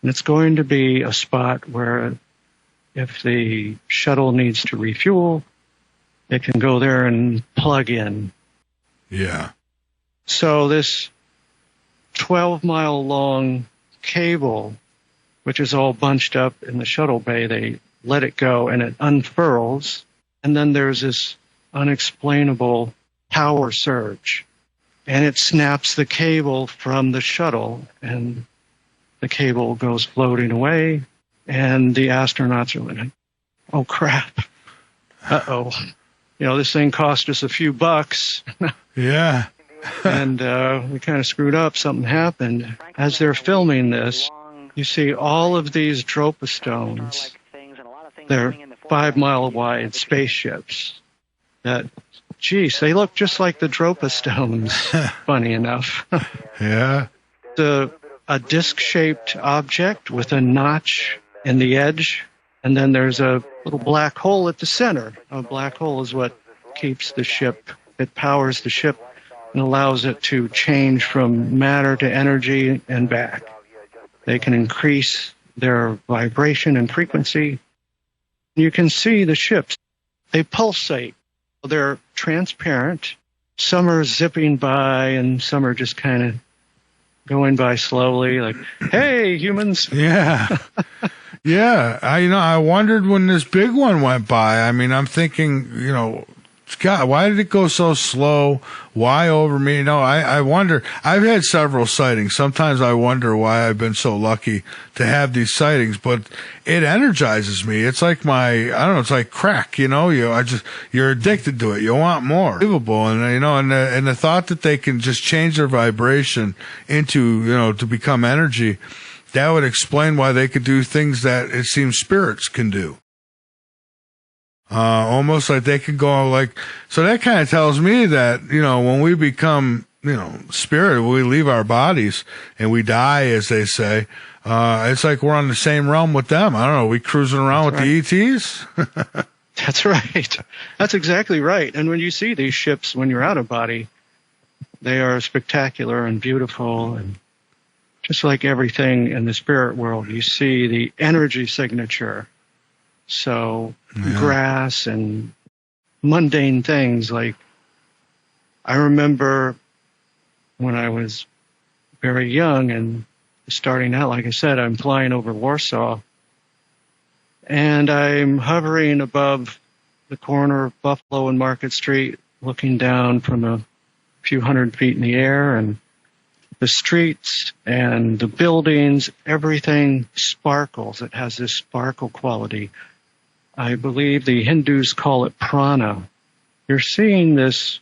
And it's going to be a spot where if the shuttle needs to refuel, it can go there and plug in. Yeah. So this 12-mile long cable, which is all bunched up in the shuttle bay, they let it go and it unfurls. And then there's this unexplainable power surge. And it snaps the cable from the shuttle, and the cable goes floating away. And the astronauts are like, oh, crap. Uh-oh. This thing cost us a few bucks. Yeah. And we kind of screwed up. Something happened. As they're filming this, you see all of these dropastones. They're 5-mile wide spaceships that, they look just like the dropastones, funny enough. Yeah. The a disc-shaped object with a notch in the edge, and then there's a little black hole at the center. A black hole is what keeps the ship, it powers the ship and allows it to change from matter to energy and back. They can increase their vibration and frequency. You can see the ships. They pulsate. They're transparent. Some are zipping by and some are just kind of going by slowly, like, hey, humans. Yeah. Yeah. I wondered when this big one went by. I mean, I'm thinking, God, why did it go so slow? Why over me? I wonder. I've had several sightings. Sometimes I wonder why I've been so lucky to have these sightings, but it energizes me. It's like it's like crack, you're addicted to it. You want more. Unbelievable. And the thought that they can just change their vibration into, to become energy, that would explain why they could do things that it seems spirits can do. Almost like they could go so that kind of tells me that, when we become, spirit, we leave our bodies and we die, as they say, it's like we're on the same realm with them. I don't know. We cruising around with the ETs. That's right. That's exactly right. And when you see these ships, when you're out of body, they are spectacular and beautiful. And just like everything in the spirit world, you see the energy signature. So grass and mundane things, like I remember when I was very young and starting out, like I said, I'm flying over Warsaw and I'm hovering above the corner of Buffalo and Market Street, looking down from a few hundred feet in the air, and the streets and the buildings, everything sparkles. It has this sparkle quality. I believe the Hindus call it prana. You're seeing this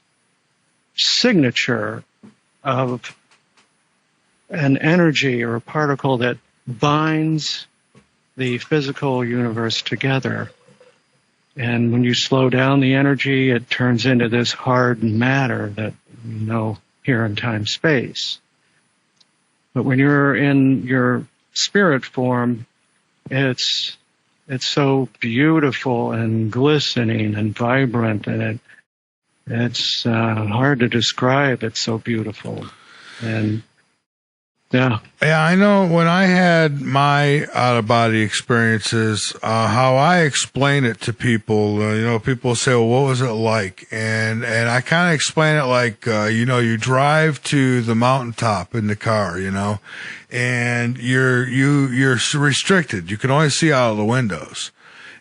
signature of an energy or a particle that binds the physical universe together. And when you slow down the energy, it turns into this hard matter that we know here in time-space. But when you're in your spirit form, it's so beautiful and glistening and vibrant, and it's hard to describe. It's so beautiful. And yeah, I know when I had my out-of-body experiences, how I explain it to people, people say, well, what was it like? And I kind of explain it like, you drive to the mountaintop in the car, and you're restricted. You can only see out of the windows.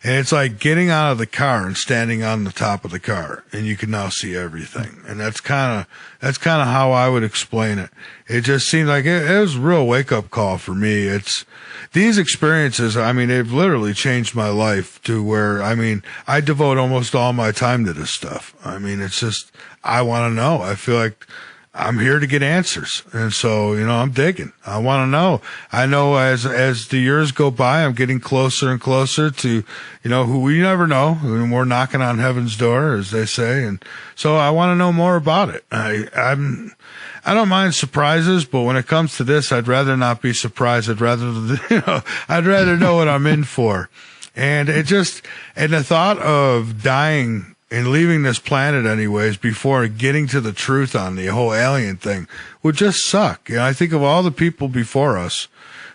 And it's like getting out of the car and standing on the top of the car, and you can now see everything. And that's kind of how I would explain it. It just seemed like it was a real wake-up call for me. It's these experiences, they've literally changed my life to where, I devote almost all my time to this stuff. It's just, I want to know. I feel like I'm here to get answers. And so, I'm digging. I want to know. I know as the years go by, I'm getting closer and closer to, who we never know. We're knocking on heaven's door, as they say. And so I want to know more about it. I don't mind surprises, but when it comes to this, I'd rather not be surprised. I'd rather know what I'm in for. And and the thought of dying and leaving this planet anyways before getting to the truth on the whole alien thing would just suck. I think of all the people before us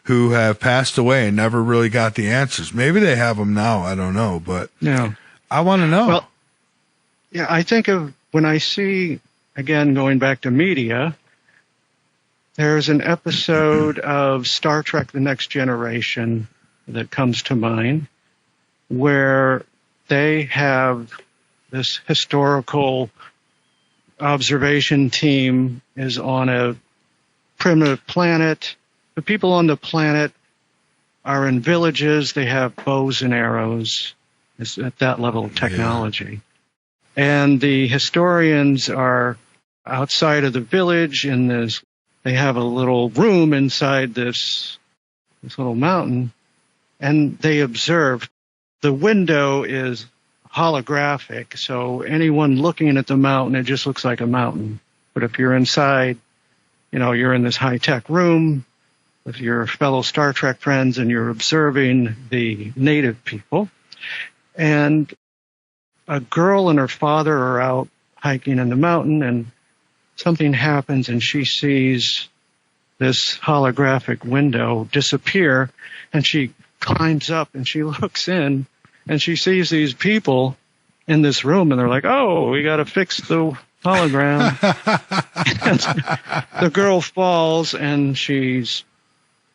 who have passed away and never really got the answers. Maybe they have them now. I don't know, but no. I want to know. Well, yeah, I think of when I see, again, going back to media, there's an episode of Star Trek The Next Generation that comes to mind where they have this historical observation team is on a primitive planet. The people on the planet are in villages. They have bows and arrows. It's at that level of technology. Yeah. And the historians are outside of the village in this. They have a little room inside this little mountain, and they observe. The window is holographic, so anyone looking at the mountain, it just looks like a mountain. But if you're inside, you're in this high-tech room, with your fellow Star Trek friends and you're observing the native people. And a girl and her father are out hiking in the mountain, and something happens, and she sees this holographic window disappear, and she climbs up and she looks in, and she sees these people in this room, and they're like, "Oh, we got to fix the hologram." And the girl falls, and she's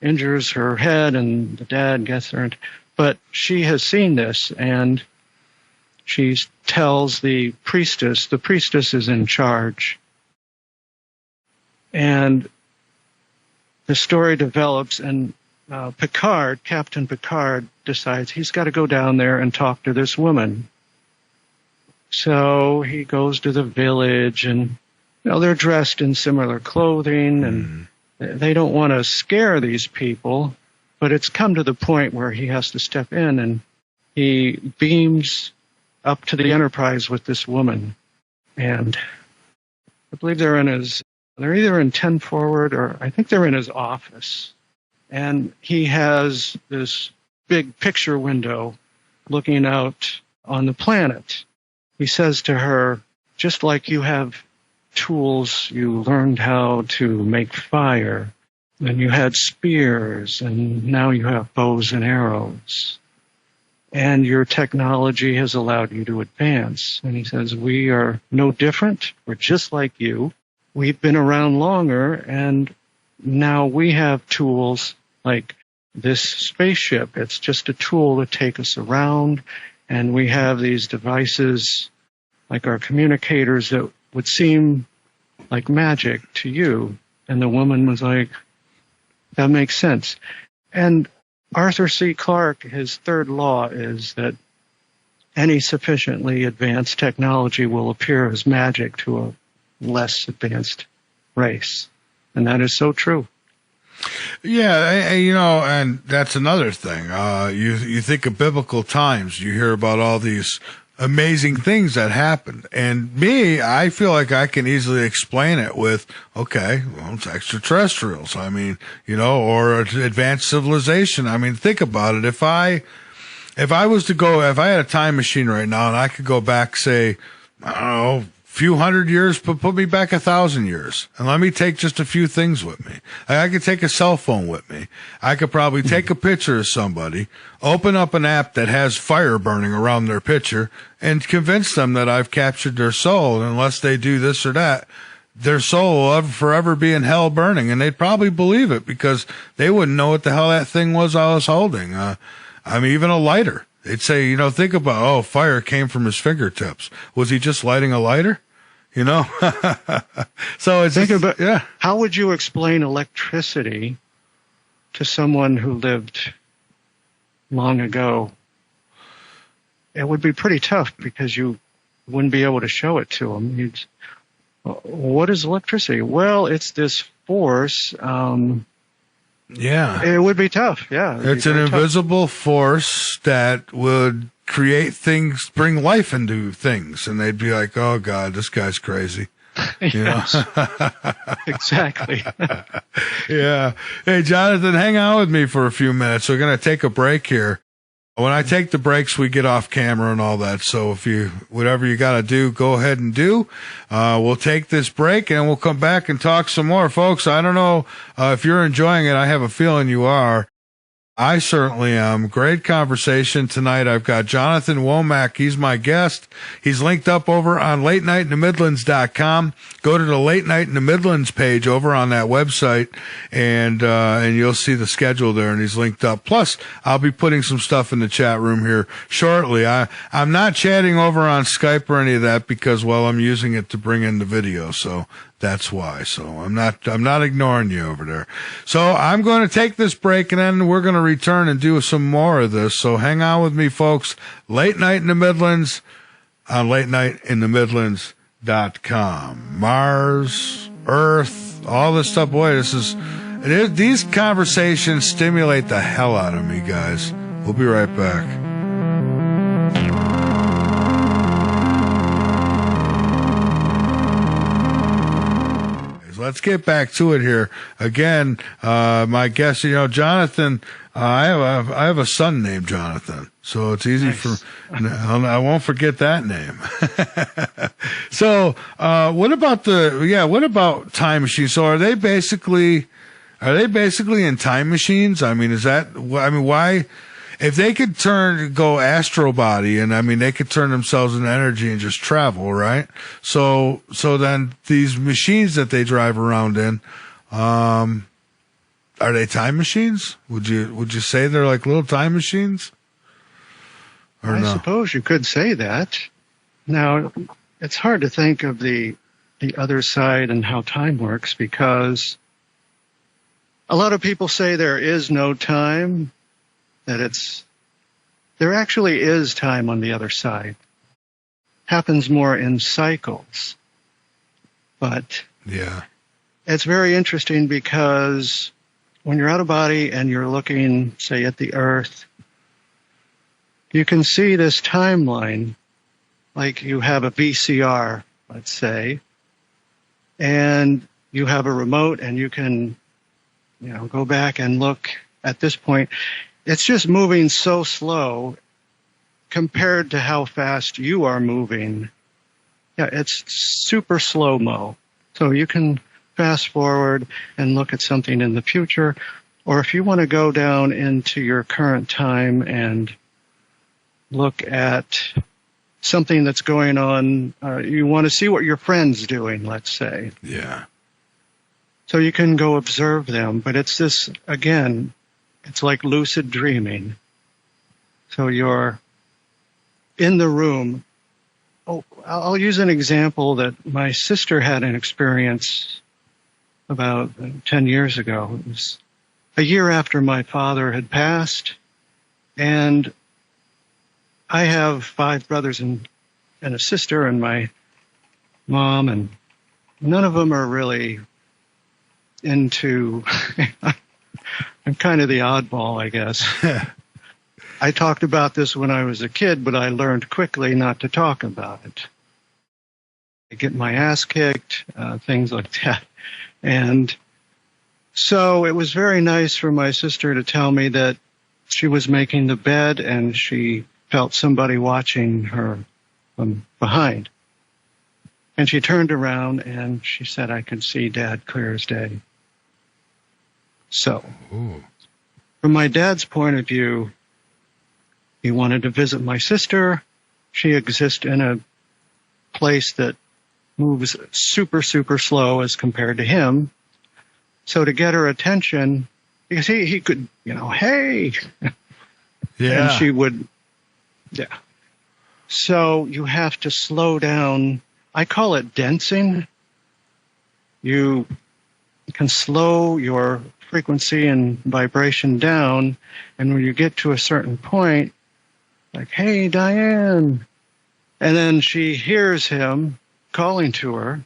injures her head, and the dad gets her. But she has seen this, and she tells the priestess. The priestess is in charge. And the story develops, and Captain Picard, decides he's got to go down there and talk to this woman. So he goes to the village, and they're dressed in similar clothing, and they don't want to scare these people, but it's come to the point where he has to step in, and he beams up to the Enterprise with this woman. And I believe they're either in 10 forward, or I think they're in his office. And he has this big picture window looking out on the planet. He says to her, "Just like you have tools, you learned how to make fire, and you had spears, and now you have bows and arrows. And your technology has allowed you to advance." And he says, "We are no different. We're just like you. We've been around longer, and now we have tools like this spaceship. It's just a tool to take us around, and we have these devices like our communicators that would seem like magic to you." And the woman was like, "That makes sense." And Arthur C. Clarke, his third law is that any sufficiently advanced technology will appear as magic to a less advanced race. And that is so true. Yeah, and that's another thing. You think of biblical times, you hear about all these amazing things that happened. And I feel like I can easily explain it with, okay, well, it's extraterrestrials. I mean, or advanced civilization. I mean, think about it. If I had a time machine right now and I could go back, say, I don't know, few hundred years, but put me back 1,000 years, and let me take just a few things with me. I could take a cell phone with me. I could probably take a picture of somebody, open up an app that has fire burning around their picture, and convince them that I've captured their soul. And unless they do this or that, their soul will forever be in hell burning. And they'd probably believe it because they wouldn't know what the hell that thing was I was holding. Even a lighter. They'd say, think about, fire came from his fingertips. Was he just lighting a lighter? So it's how would you explain electricity to someone who lived long ago? It would be pretty tough because you wouldn't be able to show it to them. What is electricity? Well, it's this force. It would be tough. Yeah, it's an invisible force that would create things, bring life into things, and they'd be like, "Oh God, this guy's crazy." Exactly. Yeah. Hey, Jonathan, hang out with me for a few minutes. We're going to take a break here. When I take the breaks, we get off camera and all that. So whatever you got to do, go ahead and do. We'll take this break and we'll come back and talk some more, folks. I don't know if you're enjoying it. I have a feeling you are. I certainly am. Great conversation tonight. I've got Jonathan Womack. He's my guest. He's linked up over on latenightinthemidlands.com. Go to the Late Night in the Midlands page over on that website, and you'll see the schedule there, and he's linked up. Plus, I'll be putting some stuff in the chat room here shortly. I'm not chatting over on Skype or any of that because, well, I'm using it to bring in the video, so that's why. So I'm not ignoring you over there. So I'm going to take this break, and then we're going to return and do some more of this. So hang on with me, folks. Late Night in the Midlands on latenightinthemidlands.com. Mars, Earth, all this stuff. Boy, these conversations stimulate the hell out of me, guys. We'll be right back. let's get back to it here. Again, my guest, Jonathan, I have a son named Jonathan, so it's easy for, I won't forget that name. So, what about time machines? So are they basically in time machines? I mean, why? If they could go astro body, and I mean, they could turn themselves into energy and just travel, right? So then these machines that they drive around in, are they time machines? Would you say they're like little time machines? Or I no? suppose you could say that. Now, it's hard to think of the other side and how time works, because a lot of people say there is no time. There actually is time on the other side. Happens more in cycles. But yeah, it's very interesting, because when you're out of body and you're looking, say, at the earth, you can see this timeline, like you have a VCR, let's say, and you have a remote and you can, go back and look at this point. It's just moving so slow compared to how fast you are moving. Yeah, it's super slow-mo. So you can fast forward and look at something in the future, or if you want to go down into your current time and look at something that's going on, you want to see what your friend's doing, let's say. Yeah. So you can go observe them, but it's this, again, it's like lucid dreaming. So you're in the room. Oh, I'll use an example that my sister had an experience about 10 years ago. It was a year after my father had passed, and I have 5 brothers and a sister and my mom, and none of them are really into... I'm kind of the oddball, I guess. I talked about this when I was a kid, but I learned quickly not to talk about it. I get my ass kicked, things like that. And so it was very nice for my sister to tell me that she was making the bed and she felt somebody watching her from behind. And she turned around and she said, "I could see Dad clear as day." So, from my dad's point of view, he wanted to visit my sister. She exists in a place that moves super, super slow as compared to him. So to get her attention, because he could, hey! Yeah. And she would, yeah. So you have to slow down. I call it densing. You can slow your frequency and vibration down, and when you get to a certain point, like, "Hey, Diane," and then she hears him calling to her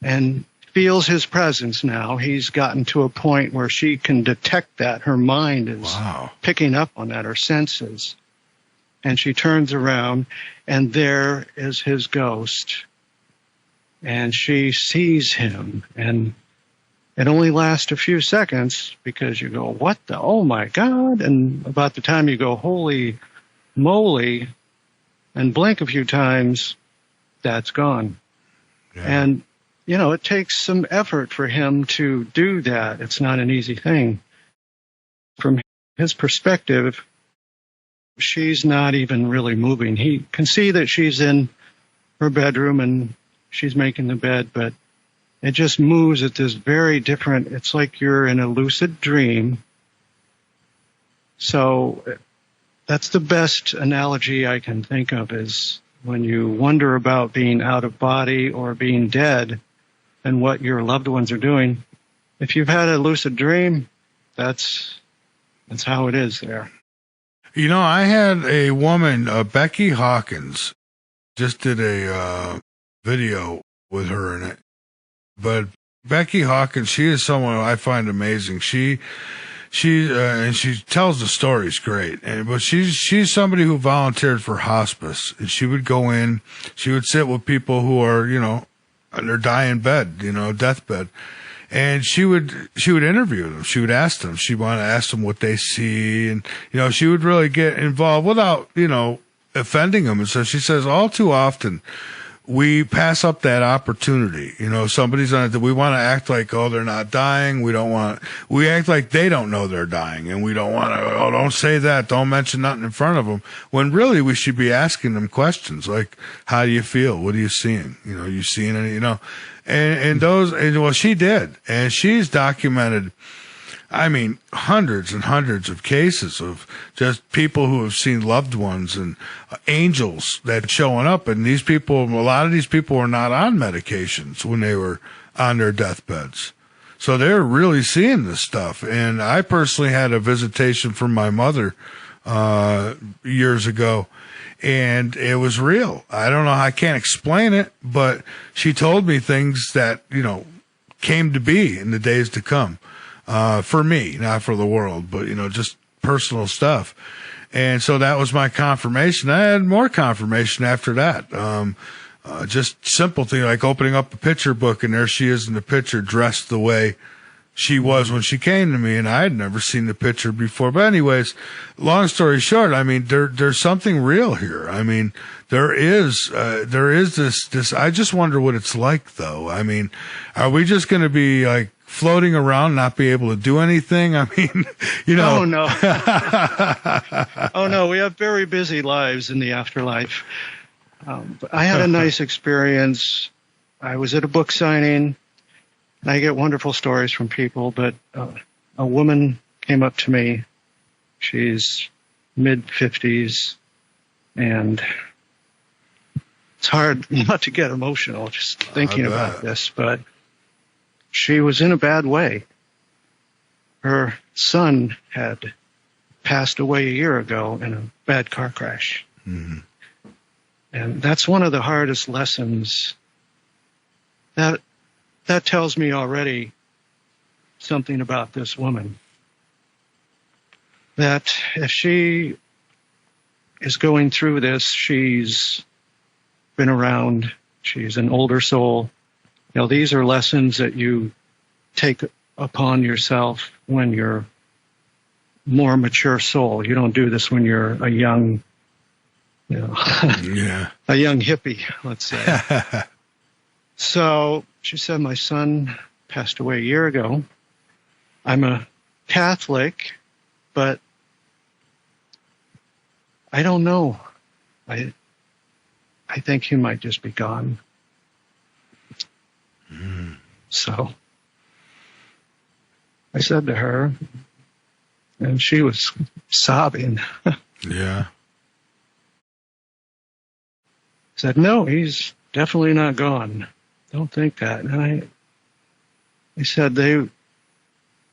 and feels his presence now. He's gotten to a point where she can detect that. Her mind is picking up on that, her senses. And she turns around, and there is his ghost. And she sees him, and it only lasts a few seconds, because you go, "What the? Oh my God." And about the time you go, "Holy moly," and blink a few times, that's gone. Yeah. And, it takes some effort for him to do that. It's not an easy thing. From his perspective, she's not even really moving. He can see that she's in her bedroom and she's making the bed, but it just moves at this very different, it's like you're in a lucid dream. So that's the best analogy I can think of, is when you wonder about being out of body or being dead and what your loved ones are doing. If you've had a lucid dream, that's how it is there. I had a woman, Becky Hawkins, just did a video with her in it. But Becky Hawkins, she is someone I find amazing. She tells the stories great. But she's somebody who volunteered for hospice, and she would go in, she would sit with people who are, on their dying bed, deathbed. And she would interview them. She would ask them. She'd want to ask them what they see. And, she would really get involved without, offending them. And so she says all too often we pass up that opportunity. Somebody's on it that we want to act like, oh, they're not dying. We act like they don't know they're dying. And we don't want to, oh, don't say that. Don't mention nothing in front of them. When really we should be asking them questions like, how do you feel? What are you seeing? You seeing any, well, she did. And she's documented, hundreds and hundreds of cases of just people who have seen loved ones and angels that showing up. And a lot of these people were not on medications when they were on their deathbeds. So they're really seeing this stuff. And I personally had a visitation from my mother, years ago, and it was real. I don't know. I can't explain it, but she told me things that, came to be in the days to come. For me, not for the world, but, just personal stuff. And so that was my confirmation. I had more confirmation after that. Just simple thing like opening up a picture book and there she is in the picture dressed the way she was when she came to me, and I had never seen the picture before. But anyways, long story short, there's something real here. There is this, I just wonder what it's like though. Are we just going to be like floating around, not be able to do anything? Oh no. Oh no, we have very busy lives in the afterlife. But I had a nice experience. I was at a book signing. I get wonderful stories from people, but a woman came up to me. She's mid-50s, and it's hard not to get emotional just thinking about this, but she was in a bad way. Her son had passed away a year ago in a bad car crash. Mm-hmm. And that's one of the hardest lessons. That tells me already something about this woman. That if she is going through this, she's been around, she's an older soul. These are lessons that you take upon yourself when you're more mature soul. You don't do this when you're a young, a young hippie, let's say. So she said, my son passed away a year ago. I'm a Catholic, but I don't know. I think he might just be gone. Mm. So I said to her, and she was sobbing. Yeah. Said, no, he's definitely not gone. Don't think that. And I said,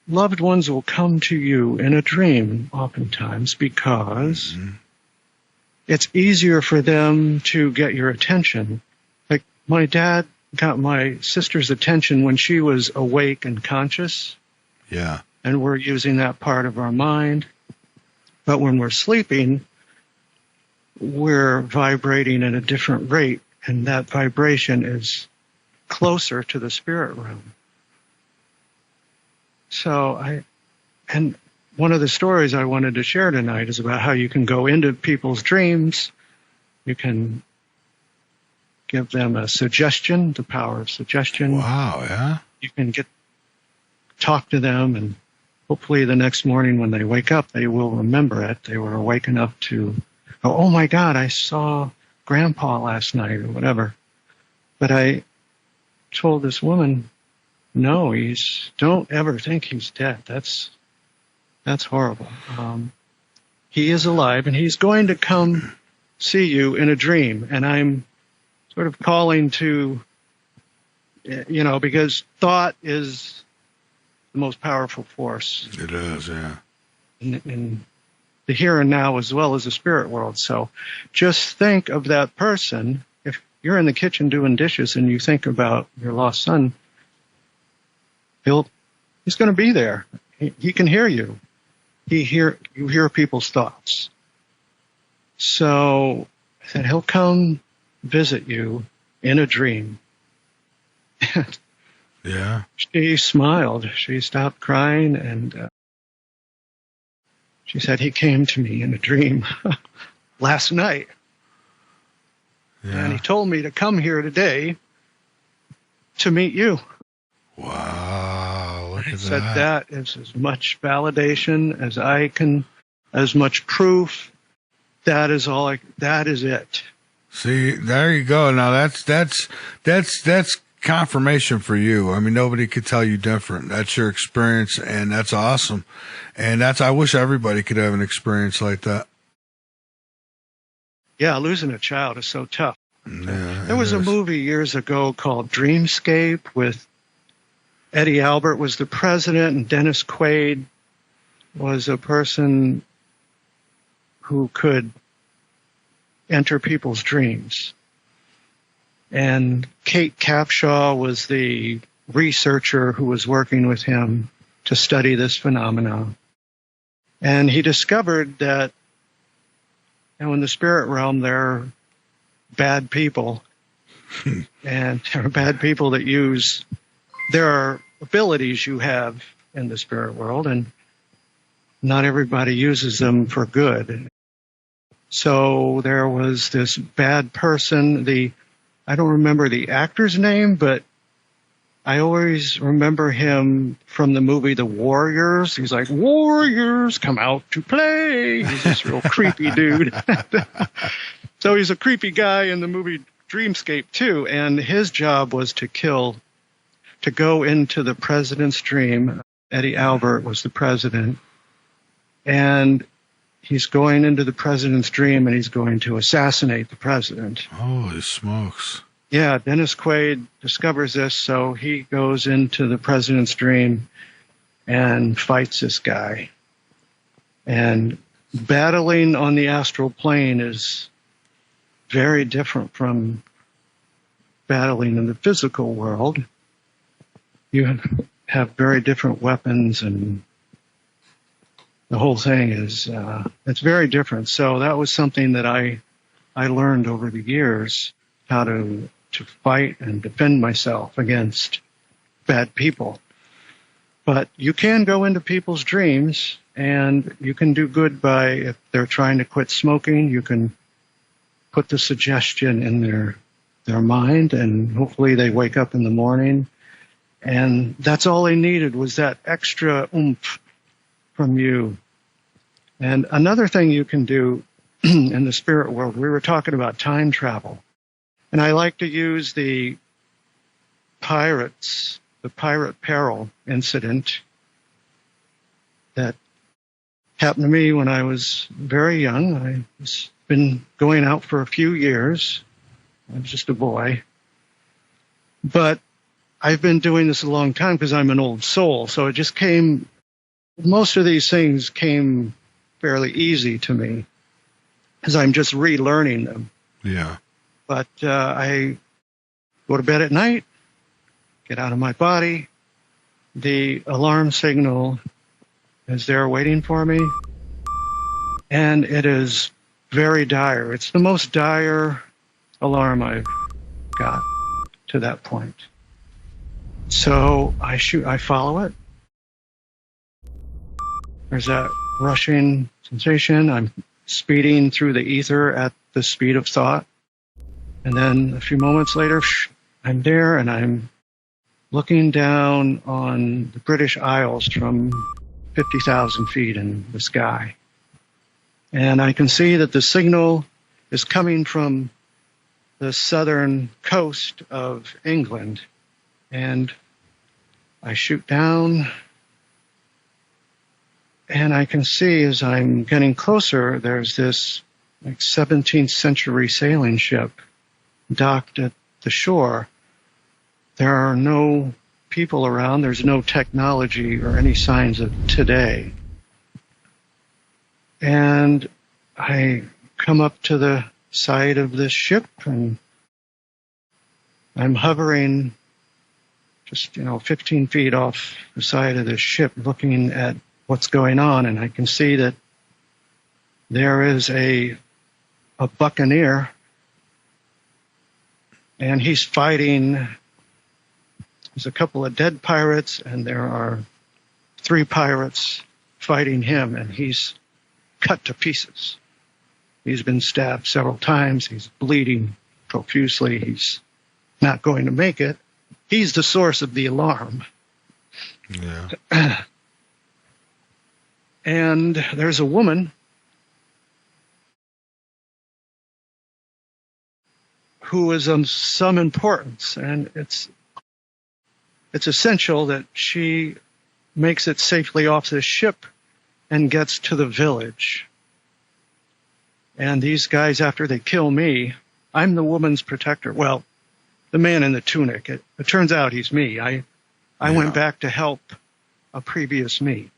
loved ones will come to you in a dream oftentimes because it's easier for them to get your attention. Like my dad got my sister's attention when she was awake and conscious. Yeah. And we're using that part of our mind. But when we're sleeping, we're vibrating at a different rate, and that vibration is closer to the spirit realm. So and one of the stories I wanted to share tonight is about how you can go into people's dreams. You can give them a suggestion, the power of suggestion. Wow, yeah. You can talk to them, and hopefully the next morning when they wake up, they will remember it. They were awake enough to go, oh my God, I saw Grandpa last night or whatever. But I told this woman, no, don't ever think he's dead. That's horrible. He is alive, and he's going to come see you in a dream. And I'm sort of calling to, because thought is the most powerful force. It is, yeah. In the here and now as well as the spirit world. So just think of that person. If you're in the kitchen doing dishes and you think about your lost son, he's going to be there. He can hear you. You hear people's thoughts. So I said, he'll come visit you in a dream. Yeah. She smiled. She stopped crying, and she said, he came to me in a dream last night. Yeah. And he told me to come here today to meet you. Wow, look I at said, that. that is as much validation as I can, as much proof. That is all. That is it. See, there you go. Now that's confirmation for you. I mean, nobody could tell you different. That's your experience, and that's awesome. And I wish everybody could have an experience like that. Yeah, losing a child is so tough. Yeah, There was a movie years ago called Dreamscape with Eddie Albert was the president, and Dennis Quaid was a person who could enter people's dreams. And Kate Capshaw was the researcher who was working with him to study this phenomenon. And he discovered that, in the spirit realm, there are bad people. And there are bad people that there are abilities you have in the spirit world, and not everybody uses them for good. So there was this bad person, I don't remember the actor's name, but I always remember him from the movie The Warriors. He's like, warriors come out to play. He's this real creepy dude. So he's a creepy guy in the movie Dreamscape too, and his job was to go into the president's dream. Eddie Albert was the president, and he's going into the president's dream, and he's going to assassinate the president. Holy smokes. Yeah, Dennis Quaid discovers this, so he goes into the president's dream and fights this guy. And battling on the astral plane is very different from battling in the physical world. You have very different weapons, and the whole thing is, it's very different. So that was something that I learned over the years, how to fight and defend myself against bad people. But you can go into people's dreams, and you can do good by, if they're trying to quit smoking, you can put the suggestion in their mind, and hopefully they wake up in the morning. And that's all they needed, was that extra oomph from you. And another thing you can do in the spirit world, we were talking about time travel. And I like to use the pirate peril incident that happened to me when I was very young. I've been going out for a few years. I was just a boy. But I've been doing this a long time because I'm an old soul. So it just most of these things came fairly easy to me because I'm just relearning them. Yeah. But I go to bed at night, get out of my body. The alarm signal is there waiting for me. And it is very dire. It's the most dire alarm I've got to that point. So I follow it. There's that rushing sensation. I'm speeding through the ether at the speed of thought. And then a few moments later, I'm there, and I'm looking down on the British Isles from 50,000 feet in the sky. And I can see that the signal is coming from the southern coast of England. And I shoot down, and I can see as I'm getting closer, there's this 17th century sailing ship docked at the shore. There are no people around. There's no technology or any signs of today. And I come up to the side of this ship, and I'm hovering just 15 feet off the side of the ship, looking at what's going on, and I can see that there is a buccaneer, and he's fighting There's a couple of dead pirates, and there are 3 pirates fighting him, and he's cut to pieces. He's been stabbed several times. He's bleeding profusely. He's not going to make it. He's the source of the alarm. Yeah. And there's a woman who is of some importance, and it's essential that she makes it safely off the ship and gets to the village. And these guys, after they kill me, I'm the woman's protector. Well, the man in the tunic. It turns out he's me. I went back to help a previous me.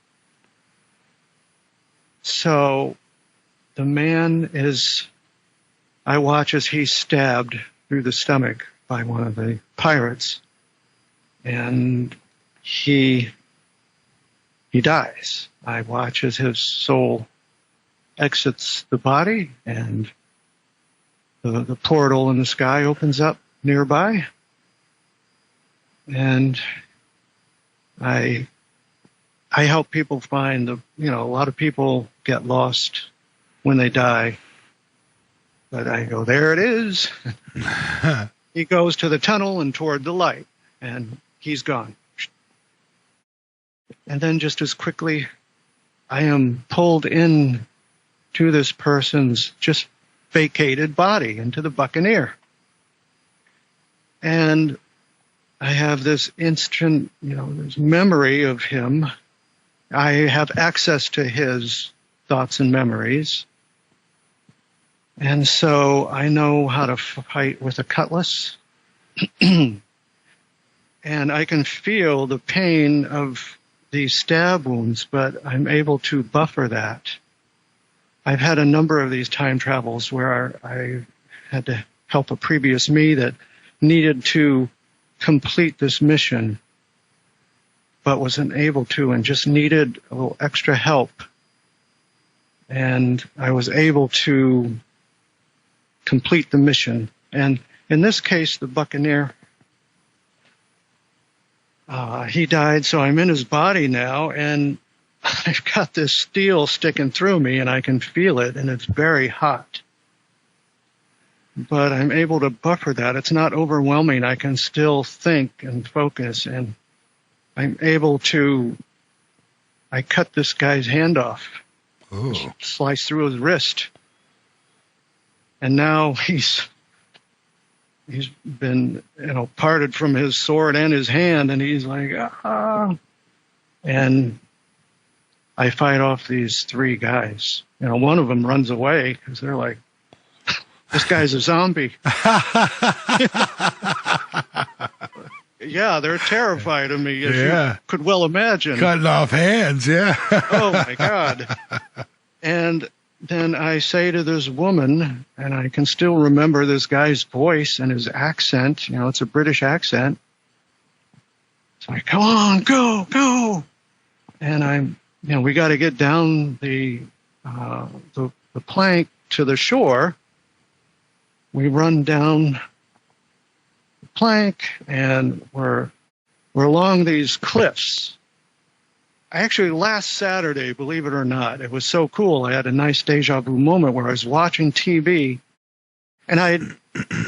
So the man is, I watch as he's stabbed through the stomach by one of the pirates, and he dies. I watch as his soul exits the body, and the portal in the sky opens up nearby, and I help people find a lot of people get lost when they die, but I go, there it is. He goes to the tunnel and toward the light, and he's gone. And then just as quickly, I am pulled in to this person's just vacated body, into the Buccaneer. And I have this instant, this memory of him. I have access to his thoughts and memories. And so I know how to fight with a cutlass. And I can feel the pain of these stab wounds, but I'm able to buffer that. I've had a number of these time travels where I had to help a previous me that needed to complete this mission, but wasn't able to and just needed a little extra help. And I was able to complete the mission. And in this case, the Buccaneer, he died, so I'm in his body now, and I've got this steel sticking through me, and I can feel it, and it's very hot. But I'm able to buffer that. It's not overwhelming. I can still think and focus, and I'm able to, I cut this guy's hand off. Ooh. Slice through his wrist. And now he's been, parted from his sword and his hand, and he's like, ah. And I fight off these 3 guys. One of them runs away because they're like, this guy's a zombie. Yeah, they're terrified of me, as you could well imagine. Cutting off hands, yeah. Oh, my God. And then I say to this woman, and I can still remember this guy's voice and his accent. It's a British accent. It's like, come on, go. And we got to get down the plank to the shore. We run down the plank, and we're along these cliffs. Actually, last Saturday, believe it or not, it was so cool. I had a nice deja vu moment where I was watching TV, and I had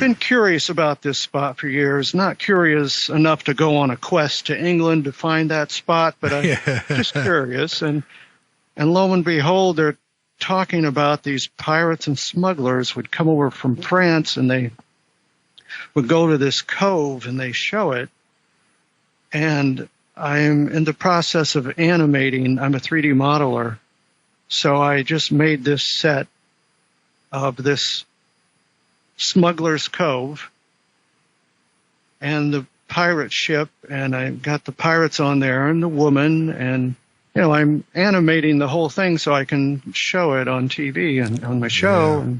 been curious about this spot for years, not curious enough to go on a quest to England to find that spot, but I'm just curious. And lo and behold, they're talking about these pirates and smugglers would come over from France, and they would go to this cove, and they show it. And I'm in the process of animating. I'm a 3D modeler. So I just made this set of this smuggler's cove and the pirate ship, and I got the pirates on there and the woman, and I'm animating the whole thing so I can show it on TV and on my show. Yeah.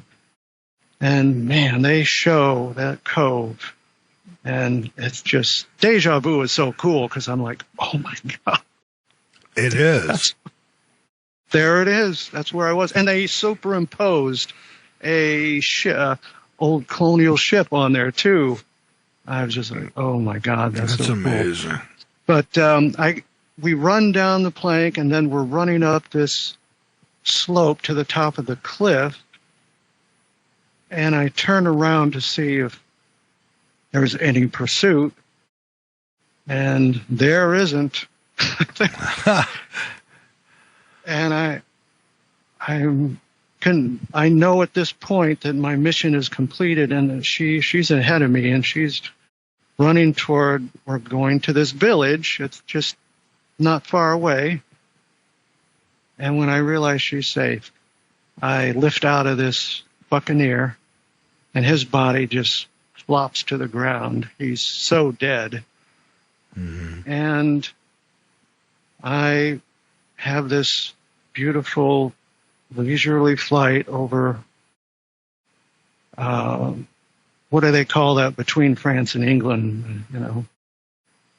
And man, they show that cove. And it's just, deja vu is so cool because I'm like, oh my God. It is. There it is. That's where I was. And they superimposed a old colonial ship on there too. I was just like, oh my God, that's so amazing. Cool. But we run down the plank, and then we're running up this slope to the top of the cliff, and I turn around to see if there's any pursuit, and there isn't. And I know at this point that my mission is completed, and she's ahead of me, and she's running toward, we're going to this village. It's just not far away. And when I realize she's safe, I lift out of this buccaneer, and his body just flops to the ground. He's so dead. Mm-hmm. And I have this beautiful leisurely flight over, what do they call that, between France and England, you know.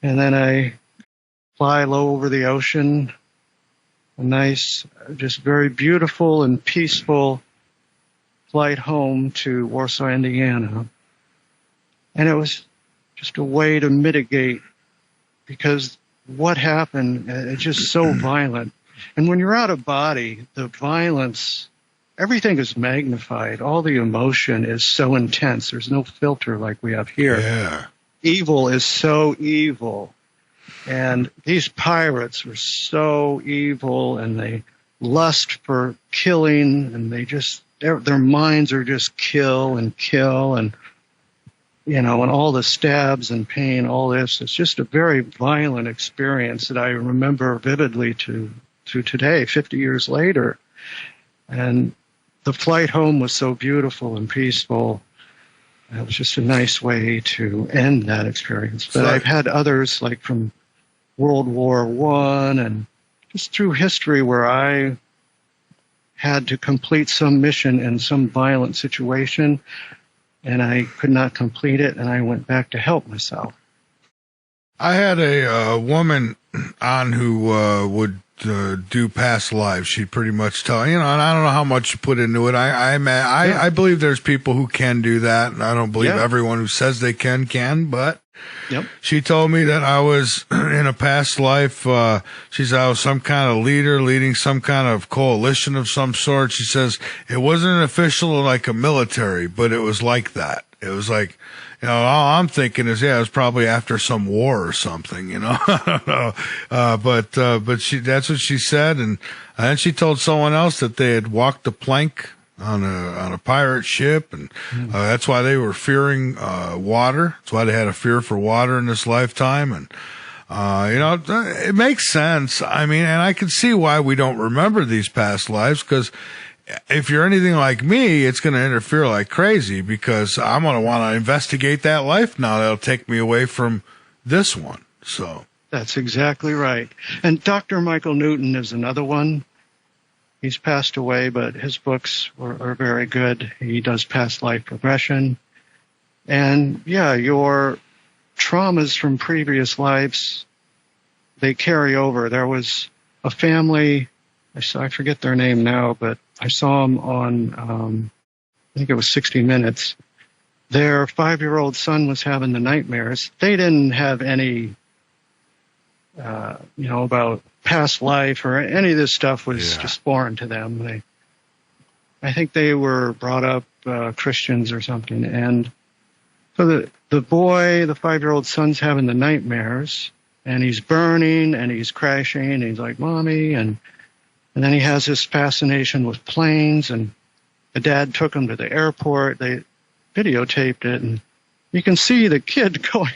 And then I fly low over the ocean, a nice, just very beautiful and peaceful flight home to Warsaw, Indiana. And it was just a way to mitigate, because what happened, it's just so violent. And when you're out of body, the violence, everything is magnified. All the emotion is so intense. There's no filter like we have here. Yeah. Evil is so evil. And these pirates were so evil, and they lust for killing, and they just, their minds are just kill, and, you know, and all the stabs and pain, all this. It's just a very violent experience that I remember vividly to today, 50 years later. And the flight home was so beautiful and peaceful. It was just a nice way to end that experience. But I've had others, like from World War I, and just through history, where I had to complete some mission in some violent situation, and I could not complete it, and I went back to help myself. I had a woman on who would do past lives. She'd pretty much tell, you know, and I don't know how much you put into it. I believe there's people who can do that, and I don't believe everyone who says they can, but she told me that I was in a past life, she said I was some kind of leader leading some kind of coalition of some sort. She says it wasn't an official like a military, but it was like that. It was like, you know, all I'm thinking is, it was probably after some war or something, you know. I don't know. But that's what she said. And then she told someone else that they had walked the plank on a pirate ship, and that's why they were fearing water. That's why they had a fear for water in this lifetime. And you know, it makes sense. I mean, and I can see why we don't remember these past lives, because if you're anything like me, it's going to interfere like crazy, because I'm going to want to investigate that life now. That'll take me away from this one. So that's exactly right. And Dr. Michael Newton is another one. He's passed away, but his books are very good. He does past life regression. And yeah, your traumas from previous lives, they carry over. There was a family, I forget their name now, but I saw them on, I think it was 60 Minutes. Their 5-year-old son was having the nightmares. They didn't have any, you know, about past life or any of this stuff was just foreign to them. I think they were brought up Christians or something. And so the boy, the 5-year-old son's having the nightmares, and he's burning and he's crashing, and he's like, Mommy, and then he has this fascination with planes, and the dad took him to the airport. They videotaped it, and you can see the kid going.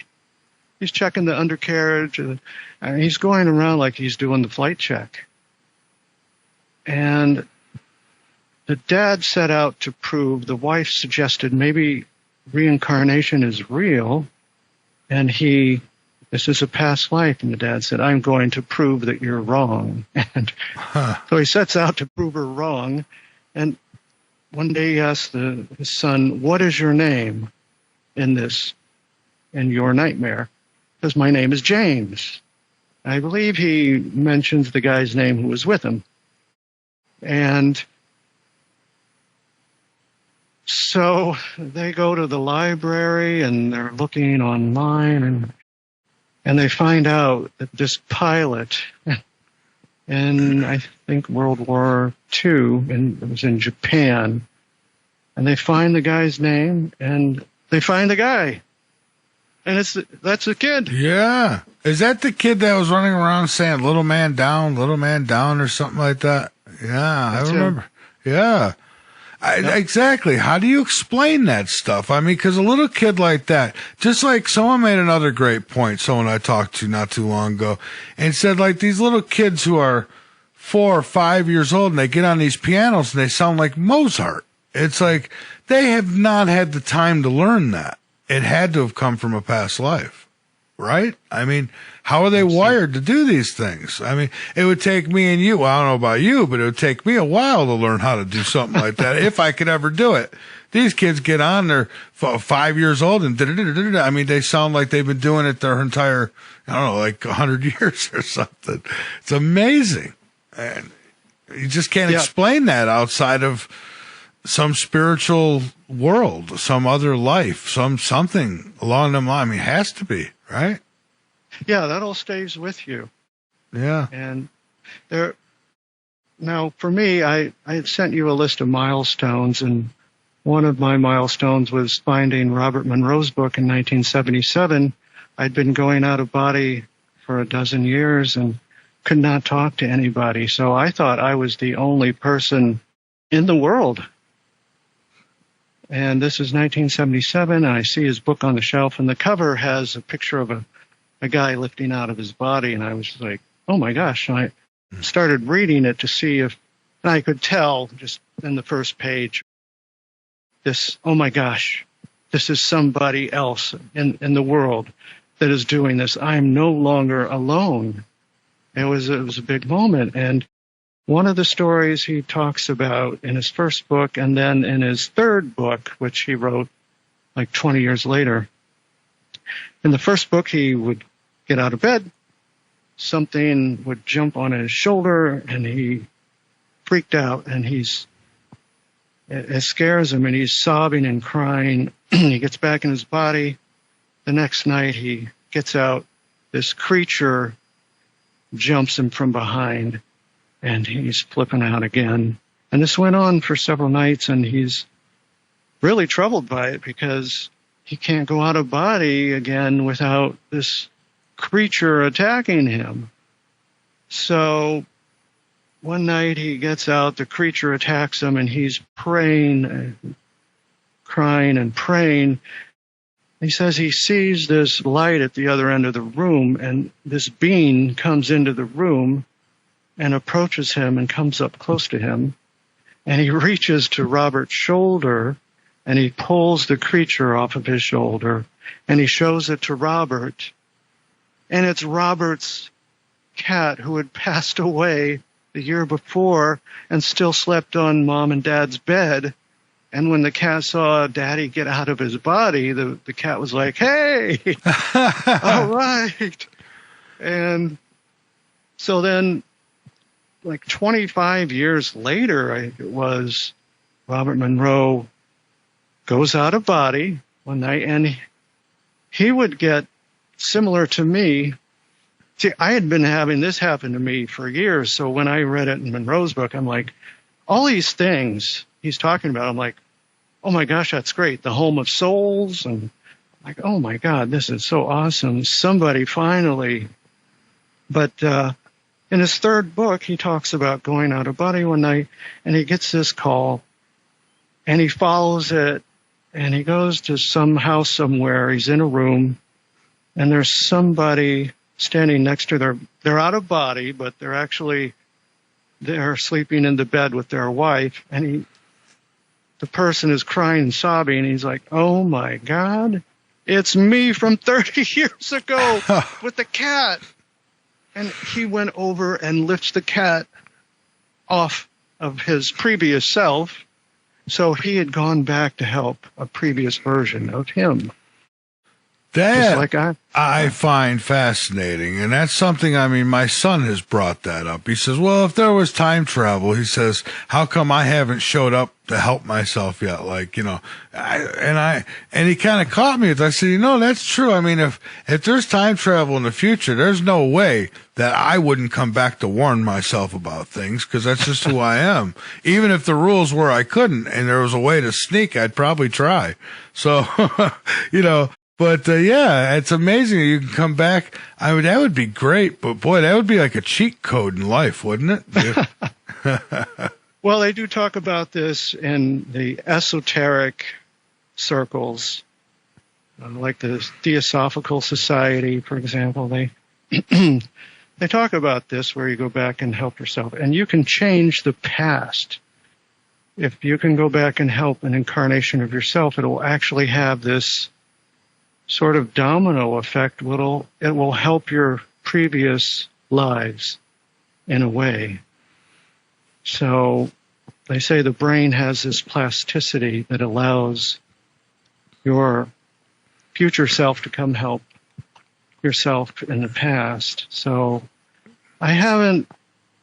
He's checking the undercarriage, and he's going around like he's doing the flight check. And the dad set out to prove, the wife suggested maybe reincarnation is real, and this is a past life, and the dad said, I'm going to prove that you're wrong. And so he sets out to prove her wrong, and one day he asked his son, what is your name in your nightmare? Because my name is James. I believe he mentions the guy's name who was with him. And So they go to the library and they're looking online and they find out that this pilot in, I think, World War II, and it was in Japan, and they find the guy's name and they find the guy. And that's the kid. Yeah. Is that the kid that was running around saying little man down, or something like that? Yeah, I remember. Him. Yeah. Exactly. How do you explain that stuff? I mean, because a little kid like that, just like someone made another great point, someone I talked to not too long ago, and said, like, these little kids who are 4 or 5 years old and they get on these pianos and they sound like Mozart. It's like they have not had the time to learn that. It had to have come from a past life, right? I mean, how are they wired to do these things? I mean, it would take me and you, well, I don't know about you, but it would take me a while to learn how to do something like that if I could ever do it. These kids get on, they're 5 years old and I mean, they sound like they've been doing it their entire, I don't know, like 100 years or something. It's amazing. And you just can't explain that outside of some spiritual world, some other life, something along the line. I mean, it has to be, right? Yeah, that all stays with you. Yeah. And now for me, I had sent you a list of milestones, and one of my milestones was finding Robert Monroe's book in 1977. I'd been going out of body for 12 years and could not talk to anybody. So I thought I was the only person in the world. And this is 1977, and I see his book on the shelf, and the cover has a picture of a guy lifting out of his body, and I was like, oh my gosh. And I started reading it to see if I could tell just in the first page, oh my gosh, this is somebody else in the world that is doing this. I'm no longer alone. It was a big moment. And one of the stories he talks about in his first book and then in his third book, which he wrote like 20 years later. In the first book, he would get out of bed, something would jump on his shoulder, and he freaked out, and it scares him, and he's sobbing and crying. He gets back in his body. The next night, he gets out. This creature jumps him from behind, and he's flipping out again. And this went on for several nights, and he's really troubled by it because he can't go out of body again without this creature attacking him. So one night he gets out, the creature attacks him, and he's praying, and crying and praying. He says he sees this light at the other end of the room, and this being comes into the room and approaches him and comes up close to him. And he reaches to Robert's shoulder, and he pulls the creature off of his shoulder, and he shows it to Robert. And it's Robert's cat who had passed away the year before and still slept on Mom and Dad's bed. And when the cat saw Daddy get out of his body, the cat was like, hey, all right. And so then, like 25 years later, I think it was, Robert Monroe goes out of body one night, and he would get similar to me. See, I had been having this happen to me for years, so when I read it in Monroe's book, I'm like, all these things he's talking about, I'm like, oh my gosh, that's great. The home of souls, and like, oh my God, this is so awesome. Somebody finally. But in his third book, he talks about going out of body one night, and he gets this call, and he follows it, and he goes to some house somewhere. He's in a room, and there's somebody standing next to they're out of body, but they're sleeping in the bed with their wife, and the person is crying and sobbing, and he's like, oh my God, it's me from 30 years ago with the cat. And he went over and lifts the cat off of his previous self. So he had gone back to help a previous version of him. Just That like I find fascinating, and that's something, I mean, my son has brought that up. He says, well, if there was time travel, he says, how come I haven't showed up to help myself yet? Like, you know, and he kind of caught me. I said, you know, that's true. I mean, if there's time travel in the future, there's no way that I wouldn't come back to warn myself about things, because that's just who I am. Even if the rules were I couldn't and there was a way to sneak, I'd probably try. So, you know, but yeah, it's amazing that you can come back. I mean, that would be great, but boy, that would be like a cheat code in life, wouldn't it? Well, they do talk about this in the esoteric circles, like the Theosophical Society, for example. They they talk about this, where you go back and help yourself, and you can change the past. If you can go back and help an incarnation of yourself, it will actually have this sort of domino effect. It will help your previous lives in a way. So they say the brain has this plasticity that allows your future self to come help yourself in the past. So I haven't,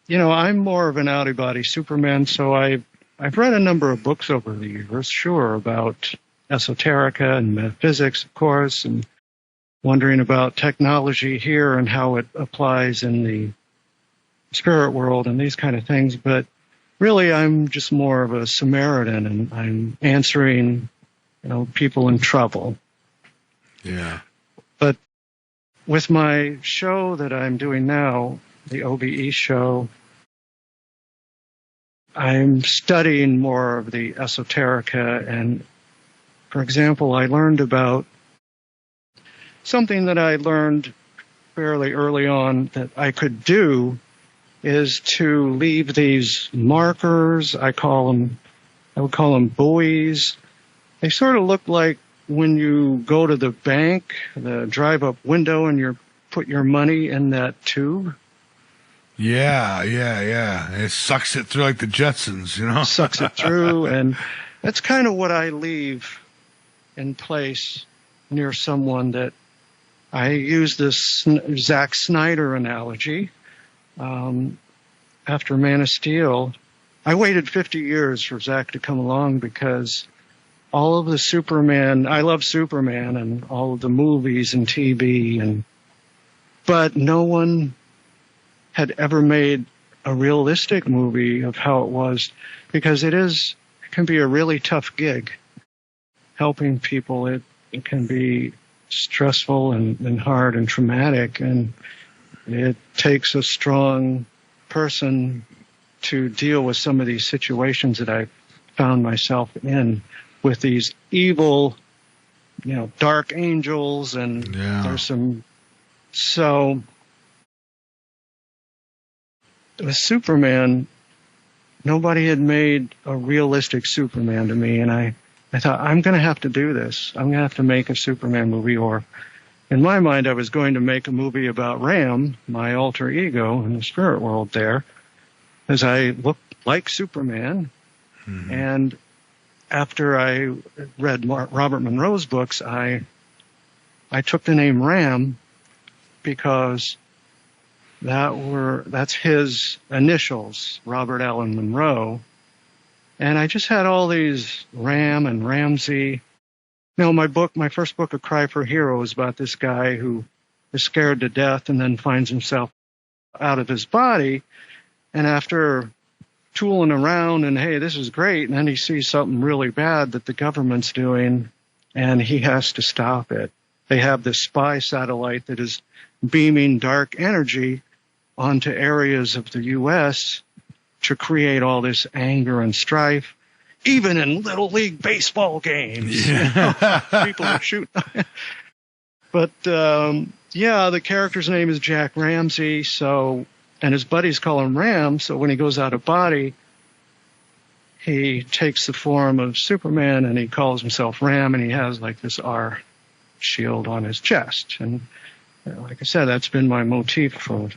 you know, I'm more of an out-of-body Superman, so I've read a number of books over the years, sure, about esoterica and metaphysics, of course, and wondering about technology here and how it applies in the spirit world and these kind of things. But really, I'm just more of a Samaritan, and I'm answering, you know, people in trouble. Yeah. But with my show that I'm doing now, the OBE show, I'm studying more of the esoterica. And for example, I learned about something that I learned fairly early on that I could do, is to leave these markers. I would call them buoys. They sort of look like when you go to the bank, the drive-up window, and you put your money in that tube. Yeah. It sucks it through like the Jetsons, you know? Sucks it through, and that's kind of what I leave in place near someone. That I use this Zack Snyder analogy. After Man of Steel, I waited 50 years for Zack to come along, because all of the Superman, I love Superman and all of the movies and TV, but no one had ever made a realistic movie of how it was, because it can be a really tough gig. Helping people, it can be stressful and hard and traumatic, and it takes a strong person to deal with some of these situations that I found myself in, with these evil, you know, dark angels, and there's some. So with Superman, nobody had made a realistic Superman to me, and I thought, I'm going to have to do this. I'm going to have to make a Superman movie. Or in my mind, I was going to make a movie about Ram, my alter ego in the spirit world there, as I looked like Superman. Mm-hmm. And after I read Robert Monroe's books, I took the name Ram, because that's his initials, Robert Allen Monroe. And I just had all these Ram and Ramsey. You know, my first book, A Cry for a Hero, is about this guy who is scared to death and then finds himself out of his body. And after tooling around and, hey, this is great, and then he sees something really bad that the government's doing, and he has to stop it. They have this spy satellite that is beaming dark energy onto areas of the U.S. to create all this anger and strife, even in Little League baseball games. Yeah. People are shooting. But, the character's name is Jack Ramsey, and his buddies call him Ram, so when he goes out of body, he takes the form of Superman, and he calls himself Ram, and he has like this R shield on his chest. And like I said, that's been my motif for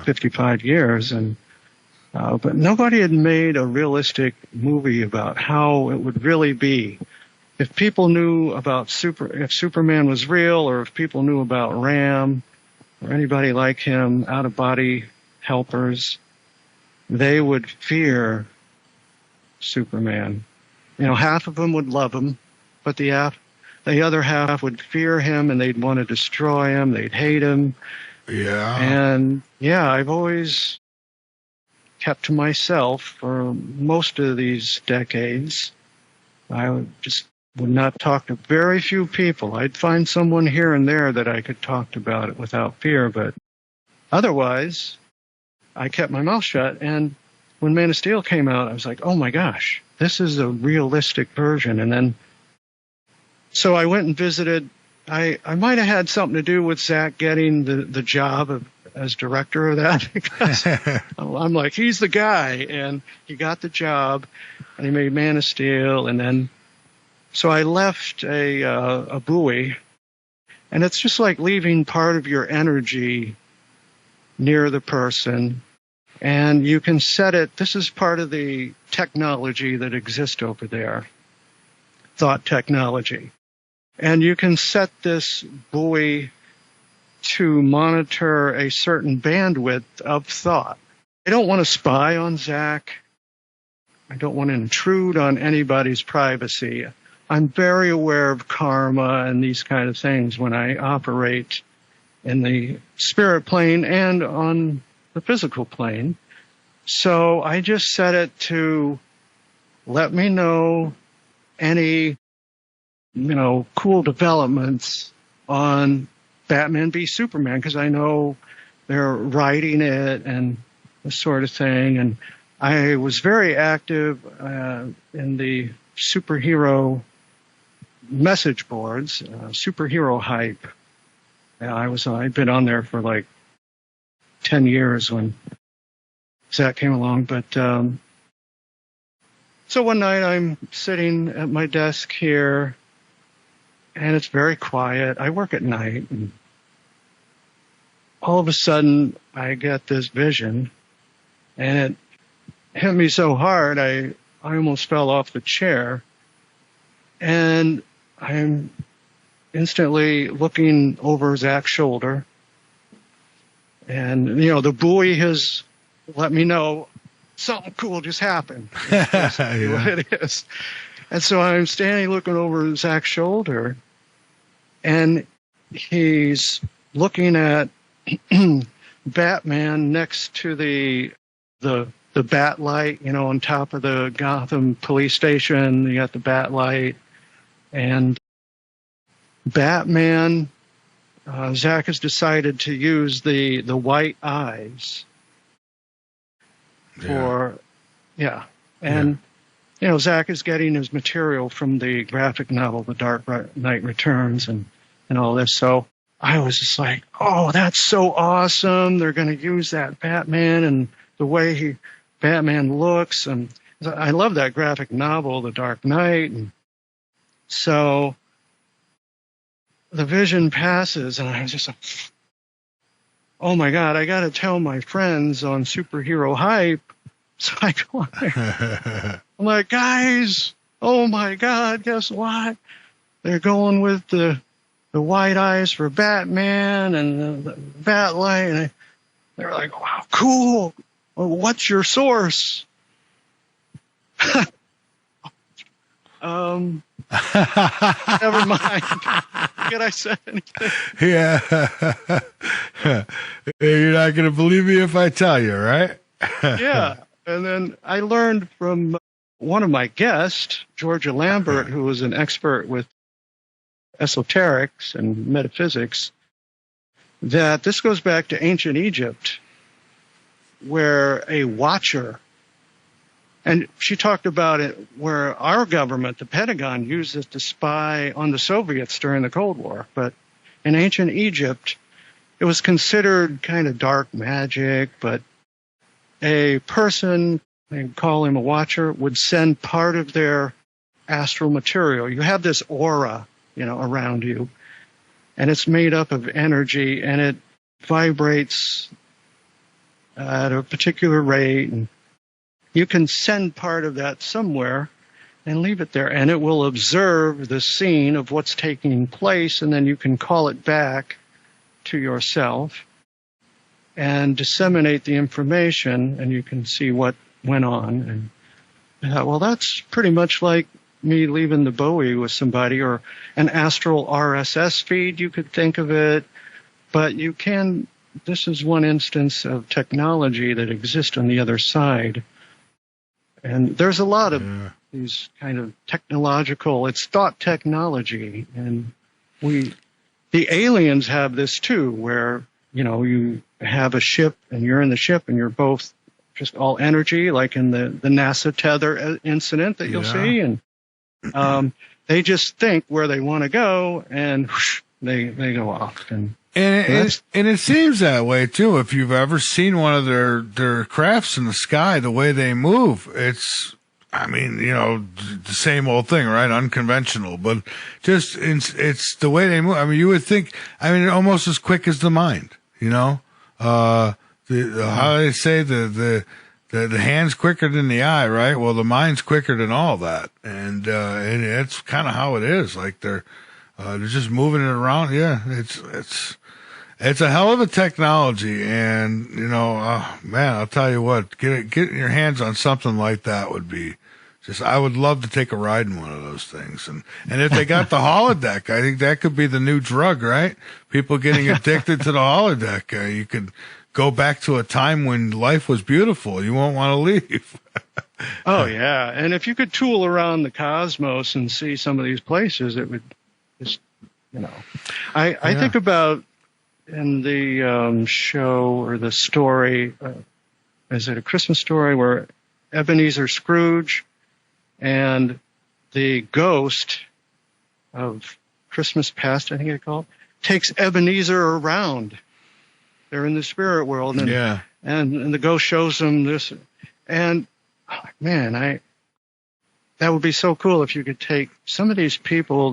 55 years. And but nobody had made a realistic movie about how it would really be if people knew about if Superman was real, or if people knew about Ram or anybody like him, out-of-body helpers, they would fear Superman. Half of them would love him, but the other half would fear him, and they'd want to destroy him. They'd hate him. Yeah. And I've always kept to myself for most of these decades. I would not talk to very few people. I'd find someone here and there that I could talk about it without fear, but otherwise, I kept my mouth shut. And when Man of Steel came out, I was like, oh my gosh, this is a realistic version. And then, so I went and visited. I might have had something to do with Zach getting the job as director of that, because I'm like, he's the guy, and he got the job, and he made Man of Steel, and then, so I left a buoy, and it's just like leaving part of your energy near the person, and you can set it. This is part of the technology that exists over there, thought technology. And you can set this buoy to monitor a certain bandwidth of thought. I don't want to spy on Zach. I don't want to intrude on anybody's privacy. I'm very aware of karma and these kind of things when I operate in the spirit plane and on the physical plane. So I just set it to let me know any cool developments on Batman v Superman, because I know they're writing it and this sort of thing. And I was very active in the superhero message boards, superhero hype. I'd been on there for like 10 years when Zach came along. But so one night I'm sitting at my desk here, and it's very quiet. I work at night, and all of a sudden I get this vision, and it hit me so hard I almost fell off the chair, and I'm instantly looking over Zach's shoulder, and the buoy has let me know something cool just happened. That's exactly what it is. And so I'm standing looking over Zach's shoulder, and he's looking at Batman next to the bat light, on top of the Gotham police station. You got the bat light, and Batman, Zach has decided to use the white eyes for, and Zach is getting his material from the graphic novel The Dark Knight Returns and all this. So I was just like, oh, that's so awesome. They're going to use that Batman and the way Batman looks. And I love that graphic novel, The Dark Knight. And so the vision passes, and I was just like, oh my God, I got to tell my friends on Superhero Hype. So I go on there. I'm like, guys, oh my God, guess what? They're going with the white eyes for Batman and the bat light. And they're like, wow, cool. Well, what's your source? Never mind. Can I say anything? Yeah. You're not going to believe me if I tell you, right? Yeah. And then I learned from one of my guests, Georgia Lambert, who was an expert with esoterics and metaphysics, that this goes back to ancient Egypt, where a watcher, and she talked about it where our government, the Pentagon, used it to spy on the Soviets during the Cold War. But in ancient Egypt, it was considered kind of dark magic, but a person, they call him a watcher, would send part of their astral material. You have this aura, around you, and it's made up of energy, and it vibrates at a particular rate, and you can send part of that somewhere, and leave it there. And it will observe the scene of what's taking place, and then you can call it back to yourself and disseminate the information, and you can see what went on. And I thought, well, that's pretty much like me leaving the Bowie with somebody, or an astral RSS feed, you could think of it. But you can, this is one instance of technology that exists on the other side. And there's a lot of these kind of technological, it's thought technology. And the aliens have this too, where, you know, you have a ship and you're in the ship and you're both just all energy, like in the NASA tether incident that you'll see. And they just think where they want to go, and whoosh, they go off. And it seems that way too. If you've ever seen one of their crafts in the sky, the way they move, it's, I mean, you know, the same old thing, right? Unconventional, but just it's the way they move. I mean, you would think, I mean, almost as quick as the mind, you know. How they say the hand's quicker than the eye, right? Well, the mind's quicker than all that, and it's kind of how it is. Like they're just moving it around. Yeah, it's a hell of a technology, and you know, man, I'll tell you what, getting your hands on something like that would be just. I would love to take a ride in one of those things, and if they got the holodeck, I think that could be the new drug, right? People getting addicted to the holodeck. You could go back to a time when life was beautiful. You won't want to leave. Oh, yeah. And if you could tool around the cosmos and see some of these places, it would just, you know. I think about in the show or the story, is it A Christmas Story, where Ebenezer Scrooge and the ghost of Christmas Past, I think it's called, takes Ebenezer around. They're in the spirit world, and and the ghost shows them this, and man, that would be so cool if you could take some of these people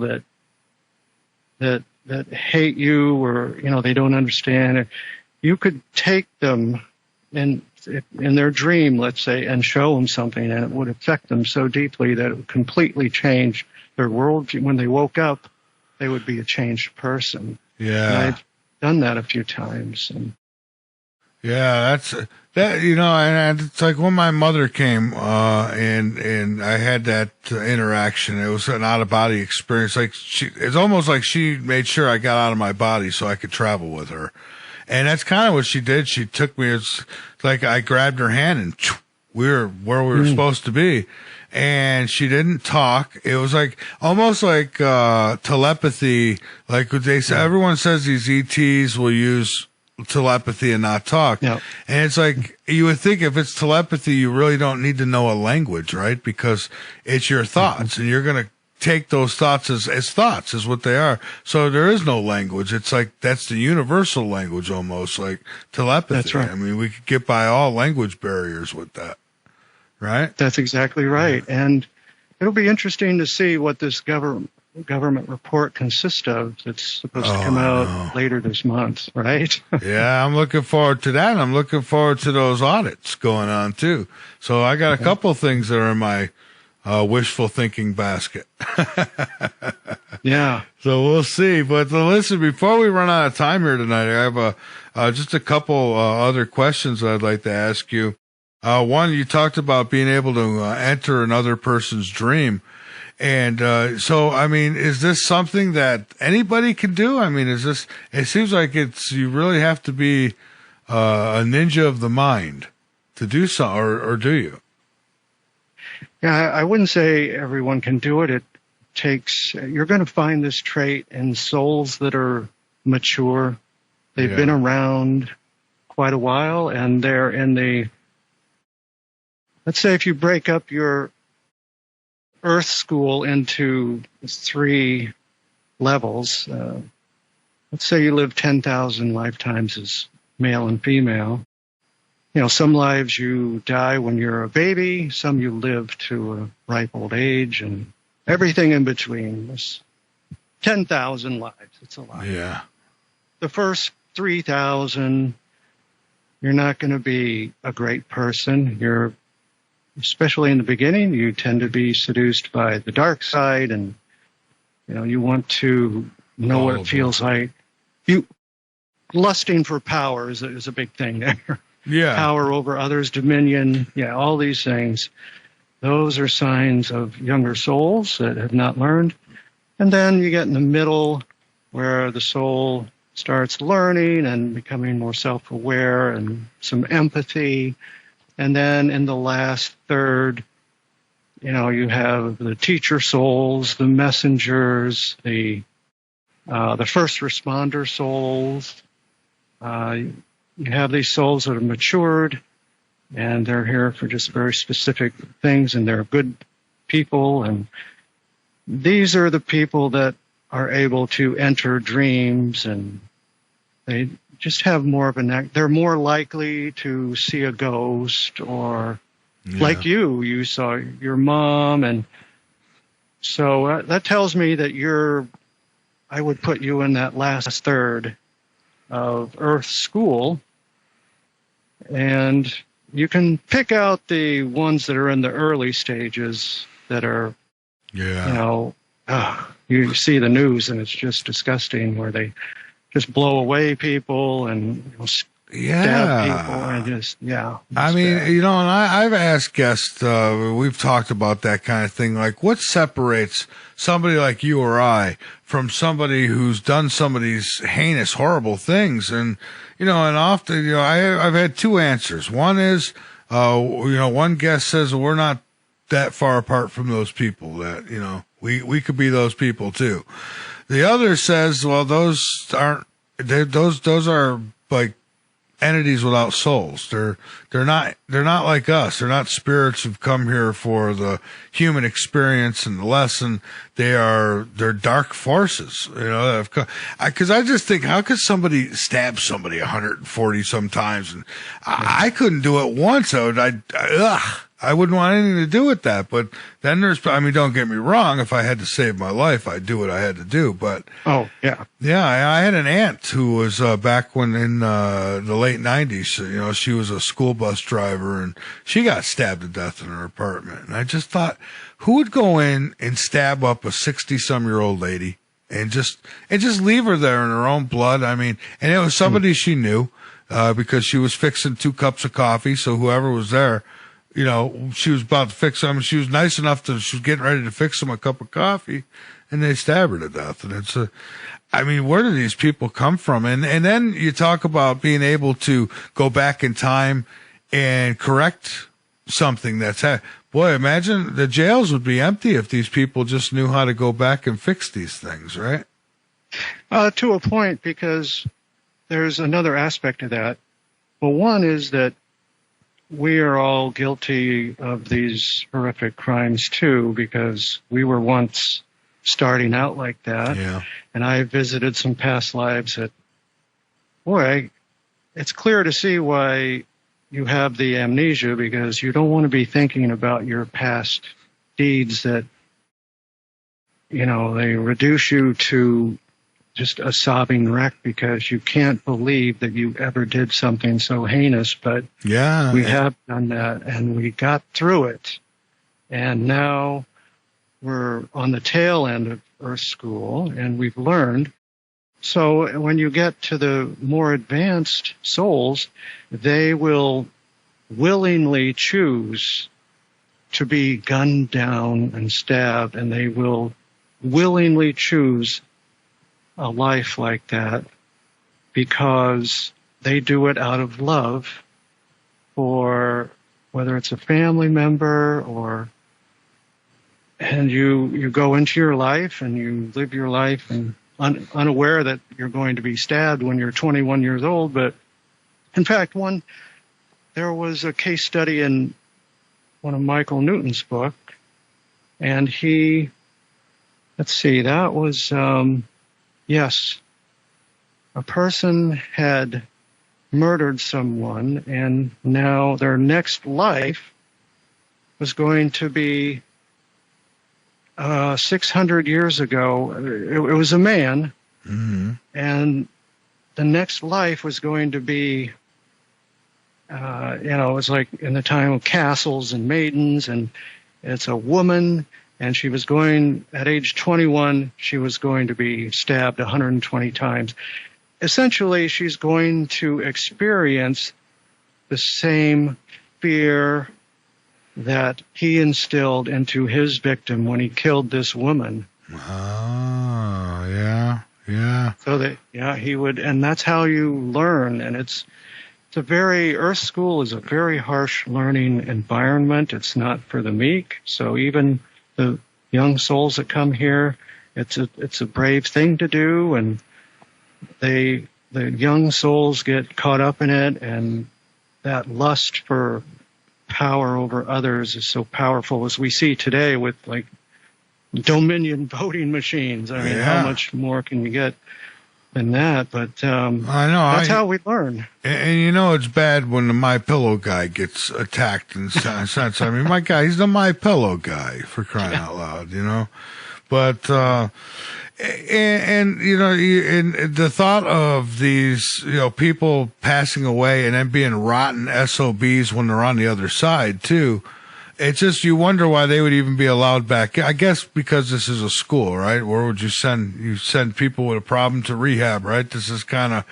that hate you, or you know, they don't understand. You could take them in their dream, let's say, and show them something, and it would affect them so deeply that it would completely change their world. When they woke up, they would be a changed person. Yeah. And I've done that a few times. And that's that, you know, and it's like when my mother came, and I had that interaction, it was an out of body experience. Like it's almost like she made sure I got out of my body so I could travel with her. And that's kind of what she did. She took me, it's like I grabbed her hand and we were where we were supposed to be. And she didn't talk. It was like, almost like, telepathy. Like they say, everyone says these ETs will use telepathy and not talk. Yep. And it's like, you would think if it's telepathy, you really don't need to know a language, right? Because it's your thoughts, and you're going to take those thoughts as thoughts, is what they are. So there is no language. It's like, that's the universal language, almost like telepathy. That's right. I mean, we could get by all language barriers with that. Right? That's exactly right. And it'll be interesting to see what this government report consists of. That's supposed to come out later this month, right? Yeah, I'm looking forward to that. I'm looking forward to those audits going on, too. So I got a couple of things that are in my wishful thinking basket. Yeah. So we'll see. But listen, before we run out of time here tonight, I have just a couple other questions that I'd like to ask you. One, you talked about being able to enter another person's dream. And so, I mean, is this something that anybody can do? I mean, it seems like you really have to be a ninja of the mind to do so, or do you? Yeah, I wouldn't say everyone can do it. It takes, you're going to find this trait in souls that are mature. They've been around quite a while, and they're in the, let's say if you break up your Earth school into 3 levels, let's say you live 10,000 lifetimes as male and female. You know, some lives you die when you're a baby, some you live to a ripe old age, and everything in between. There's 10,000 lives. It's a lot. Yeah. The first 3,000, you're not going to be a great person. You're especially in the beginning, you tend to be seduced by the dark side, and you want to know what it feels like. You lusting for power is a big thing there. Yeah. Power over others, dominion, all these things. Those are signs of younger souls that have not learned. And then you get in the middle where the soul starts learning and becoming more self-aware and some empathy. And then in the last third, you have the teacher souls, the messengers, the first responder souls. You have these souls that are matured, and they're here for just very specific things, and they're good people. And these are the people that are able to enter dreams, and they just have more of they're more likely to see a ghost, or like you saw your mom. And so that tells me that I would put you in that last third of Earth school, and you can pick out the ones that are in the early stages that are, you see the news and it's just disgusting, where they just blow away people and stab people and just, I mean, and I've asked guests, we've talked about that kind of thing, like what separates somebody like you or I from somebody who's done some of these heinous, horrible things. And, and often, I've had two answers. One is, one guest says, we're not that far apart from those people, that, we could be those people too. The other says, well, those are like entities without souls. They're not like us. They're not spirits who've come here for the human experience and the lesson. They're dark forces, that have come. Cause I just think, how could somebody stab somebody 140 sometimes? And I couldn't do it once. I wouldn't want anything to do with that. But then don't get me wrong. If I had to save my life, I'd do what I had to do. But I had an aunt who was back when in the late 90s. She was a school bus driver, and she got stabbed to death in her apartment. And I just thought, who would go in and stab up a 60-some-year-old lady and just leave her there in her own blood? I mean, and it was somebody she knew because she was fixing 2 cups of coffee. So whoever was there, she was about to fix them. She was nice enough that she was getting ready to fix them a cup of coffee, and they stabbed her to death. And where do these people come from? And then you talk about being able to go back in time and correct something that's happened. Boy, imagine the jails would be empty if these people just knew how to go back and fix these things, right? To a point, because there's another aspect of that. Well, one is that we are all guilty of these horrific crimes too, because we were once starting out like that. Yeah. And I visited some past lives that, it's clear to see why you have the amnesia, because you don't want to be thinking about your past deeds that, they reduce you to just a sobbing wreck because you can't believe that you ever did something so heinous. But we have done that, and we got through it. And now we're on the tail end of Earth School, and we've learned. So when you get to the more advanced souls, they will willingly choose to be gunned down and stabbed, and they will willingly choose a life like that because they do it out of love for whether it's a family member and you go into your life and you live your life and unaware that you're going to be stabbed when you're 21 years old. But in fact, there was a case study in one of Michael Newton's book, and that was, a person had murdered someone, and now their next life was going to be 600 years ago. It was a man, mm-hmm. and the next life was going to be it was like in the time of castles and maidens, and it's a woman, and she was going, at age 21, she was going to be stabbed 120 times. Essentially, she's going to experience the same fear that he instilled into his victim when he killed this woman. Oh, yeah. So that, he would, and that's how you learn. And Earth School is a very harsh learning environment. It's not for the meek. So even the young souls that come here, it's a brave thing to do, and the young souls get caught up in it, and that lust for power over others is so powerful, as we see today with like Dominion voting machines. I mean, how much more can you get than that? But I know that's how we learn. And it's bad when the My Pillow guy gets attacked in a sense. I mean, my guy, he's the My Pillow guy, for crying out loud, But and the thought of these people passing away and then being rotten SOBs when they're on the other side too. It's just, you wonder why they would even be allowed back. I guess because this is a school, right? Where would you send people with a problem to rehab, right? This is kind of,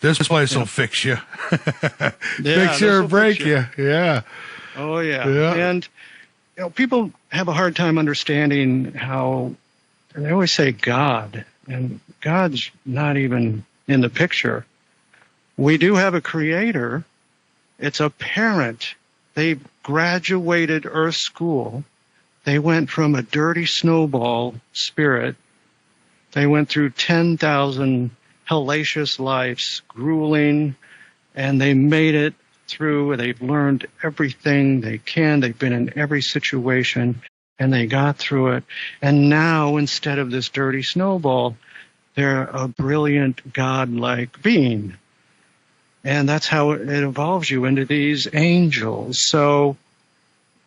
this place will fix you. Fix you or break you. Yeah. Oh, yeah. And, people have a hard time understanding how, and they always say God, and God's not even in the picture. We do have a creator. It's a parent. They graduated Earth School. They went from a dirty snowball spirit. They went through 10,000 hellacious lives, grueling, and they made it through. They've learned everything they can. They've been in every situation, and they got through it. And now, instead of this dirty snowball, they're a brilliant, godlike being. And that's how it evolves you into these angels. So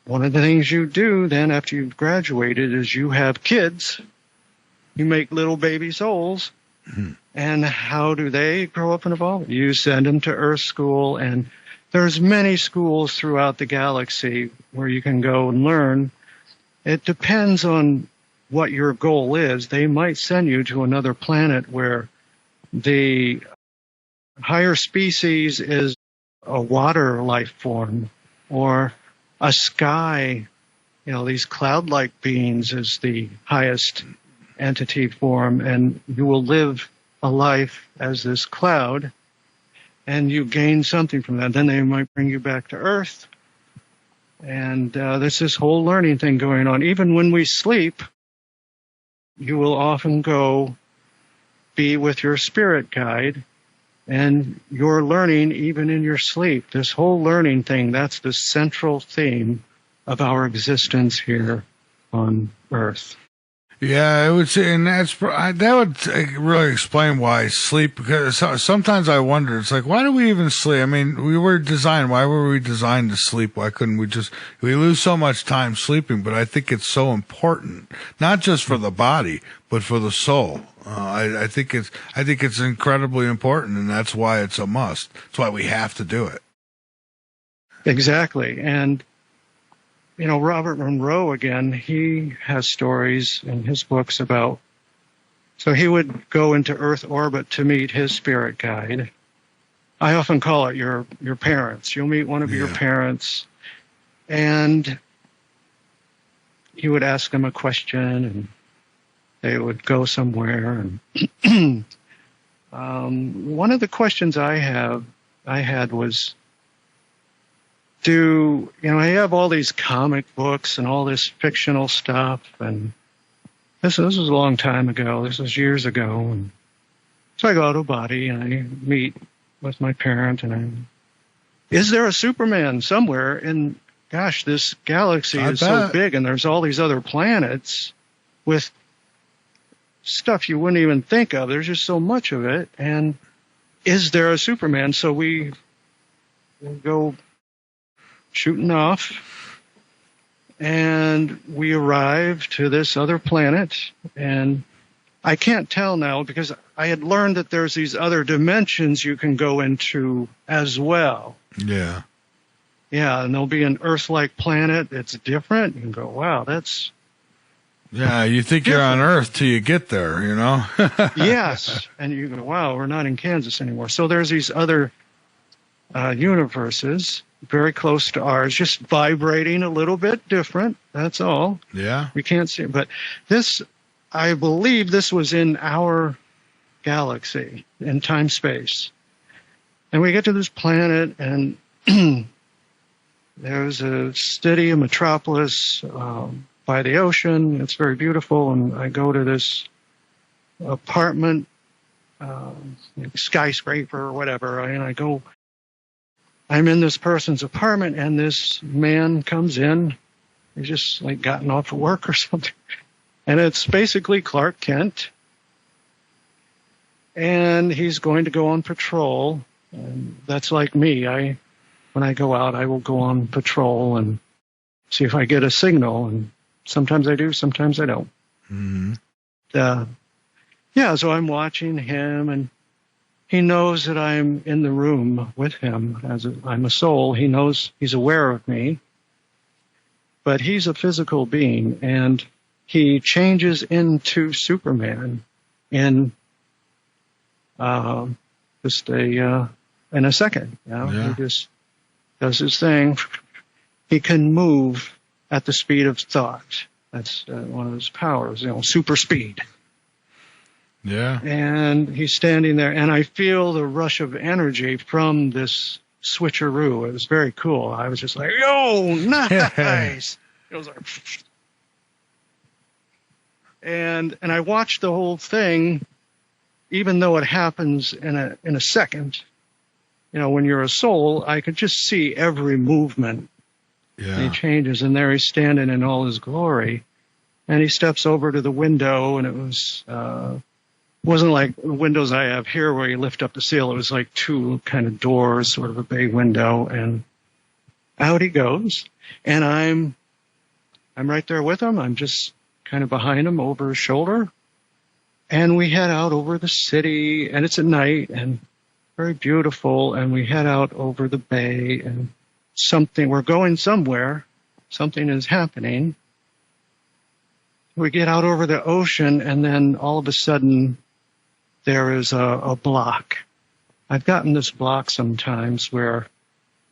one of the things you do then after you've graduated is you have kids. You make little baby souls. Mm-hmm. And how do they grow up and evolve? You send them to Earth School. And there's many schools throughout the galaxy where you can go and learn. It depends on what your goal is. They might send you to another planet where the higher species is a water life form, or a sky, these cloud-like beings is the highest entity form, and you will live a life as this cloud, and you gain something from that. Then they might bring you back to Earth, and there's this whole learning thing going on. Even when we sleep, you will often go be with your spirit guide, and you're learning even in your sleep. This whole learning thing, that's the central theme of our existence here on Earth. Yeah, I would say, and that would really explain why sleep, because sometimes I wonder, it's like, why do we even sleep? I mean, why were we designed to sleep? Why couldn't we lose so much time sleeping, but I think it's so important, not just for the body, but for the soul. I think it's incredibly important, and that's why it's a must. That's why we have to do it. Exactly. And Robert Monroe, again, he has stories in his books about, so he would go into Earth orbit to meet his spirit guide. I often call it your parents. You'll meet one of your parents, and he would ask them a question, and they would go somewhere. And one of the questions I had was, I have all these comic books and all this fictional stuff, and this was a long time ago. This was years ago. And so I go out of body and I meet with my parent, and is there a Superman somewhere? And gosh, this galaxy is so big, and there's all these other planets with stuff you wouldn't even think of. There's just so much of it. And is there a Superman? So we go shooting off, and we arrive to this other planet, and I can't tell now because I had learned that there's these other dimensions you can go into as well. Yeah. Yeah, and there'll be an Earth-like planet. It's different. You can go, wow, that's... Yeah, you think you're on Earth till you get there, you know? Yes, and you go, wow, we're not in Kansas anymore. So there's these other universes very close to ours, just vibrating a little bit different. That's all. Yeah. We can't see it. But this, I believe this was in our galaxy, in time-space. And we get to this planet, and there's a city, a metropolis by the ocean. It's very beautiful. And I go to this apartment, skyscraper or whatever, and I go... I'm in this person's apartment, and this man comes in. He's just like gotten off of work or something. And it's basically Clark Kent. And he's going to go on patrol. And that's like me. When I go out, I will go on patrol and see if I get a signal. And sometimes I do, sometimes I don't. Mm-hmm. Yeah, so I'm watching him, and he knows that I'm in the room with him. I'm a soul. He knows, he's aware of me. But he's a physical being, and he changes into Superman in just in a second. You know? Yeah. He just does his thing. He can move at the speed of thought. That's one of his powers, super speed. Yeah. And he's standing there, and I feel the rush of energy from this switcheroo. It was very cool. I was just like, yo, nice. It was like, and I watched the whole thing, even though it happens in a second. When you're a soul, I could just see every movement. Yeah. And he changes, and there he's standing in all his glory. And he steps over to the window, and it was... wasn't like the windows I have here where you lift up the seal. It was like two kind of doors, sort of a bay window, and out he goes. And I'm right there with him. I'm just kind of behind him over his shoulder. And we head out over the city, and it's at night and very beautiful. And we head out over the bay, and we're going somewhere. Something is happening. We get out over the ocean, and then all of a sudden, there is a block. I've gotten this block sometimes where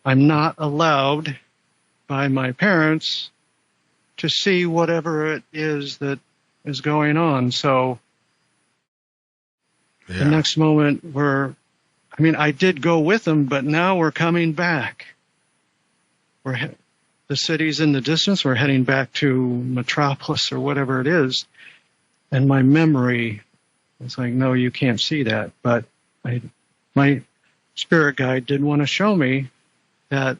I'm not allowed by my parents to see whatever it is that is going on. So the next moment I did go with them, but now we're coming back. The city's in the distance. We're heading back to Metropolis or whatever it is. And my memory is like, no, you can't see that. But my spirit guide did want to show me that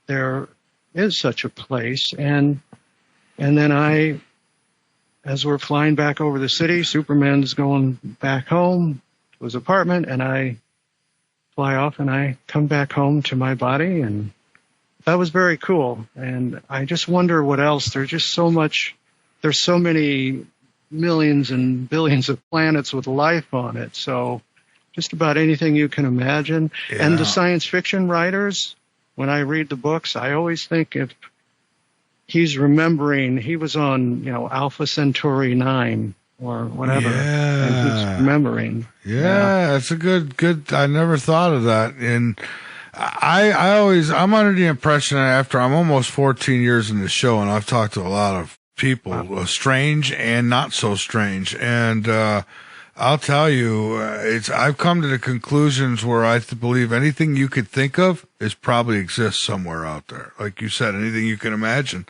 there is such a place. And then as we're flying back over the city, Superman's going back home to his apartment, and I fly off and I come back home to my body, and that was very cool. And I just wonder what else. There's just so much. There's so many millions and billions of planets with life on it. So just about anything you can imagine. Yeah. And the science fiction writers, when I read the books, I always think if he's remembering, he was on, Alpha Centauri 9 or whatever. Yeah. And he's remembering. Yeah, that's a good, I never thought of that. And I'm under the impression that after I'm almost 14 years in the show, and I've talked to a lot of people, strange and not so strange. And, I'll tell you, I've come to the conclusions where I believe anything you could think of probably exists somewhere out there. Like you said, anything you can imagine.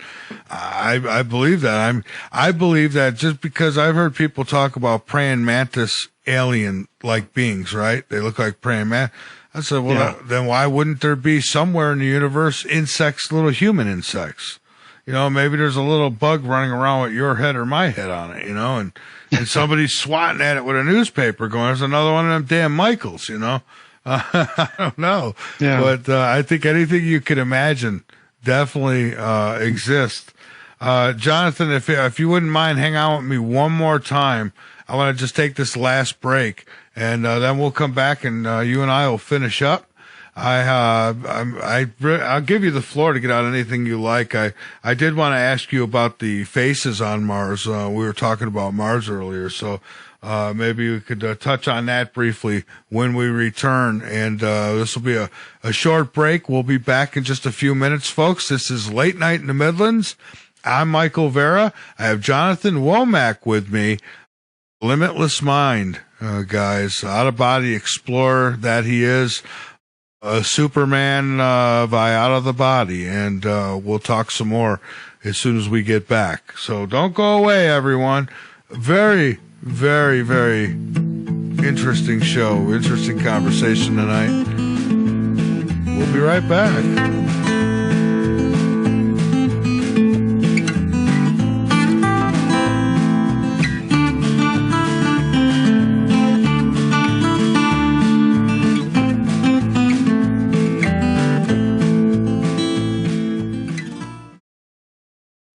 I believe that. I believe that just because I've heard people talk about praying mantis alien-like beings, right? They look like praying mantis. I said, well, then why wouldn't there be somewhere in the universe insects, little human insects? Maybe there's a little bug running around with your head or my head on it, and somebody's swatting at it with a newspaper going, there's another one of them damn Michaels, I don't know. Yeah. But I think anything you could imagine definitely exists. Jonathan, if you wouldn't mind hang out with me one more time, I want to just take this last break, and then we'll come back and you and I will finish up. I'll give you the floor to get out anything you like. I did want to ask you about the faces on Mars. We were talking about Mars earlier, so maybe we could touch on that briefly when we return. And this will be a short break. We'll be back in just a few minutes, folks. This is Late Night in the Midlands. I'm Michael Vara. I have Jonathan Womack with me. Limitless mind, guys. Out-of-body explorer that he is. A Superman by out of the body, and we'll talk some more as soon as we get back. So don't go away, everyone. Very, very, very interesting show, interesting conversation tonight. We'll be right back.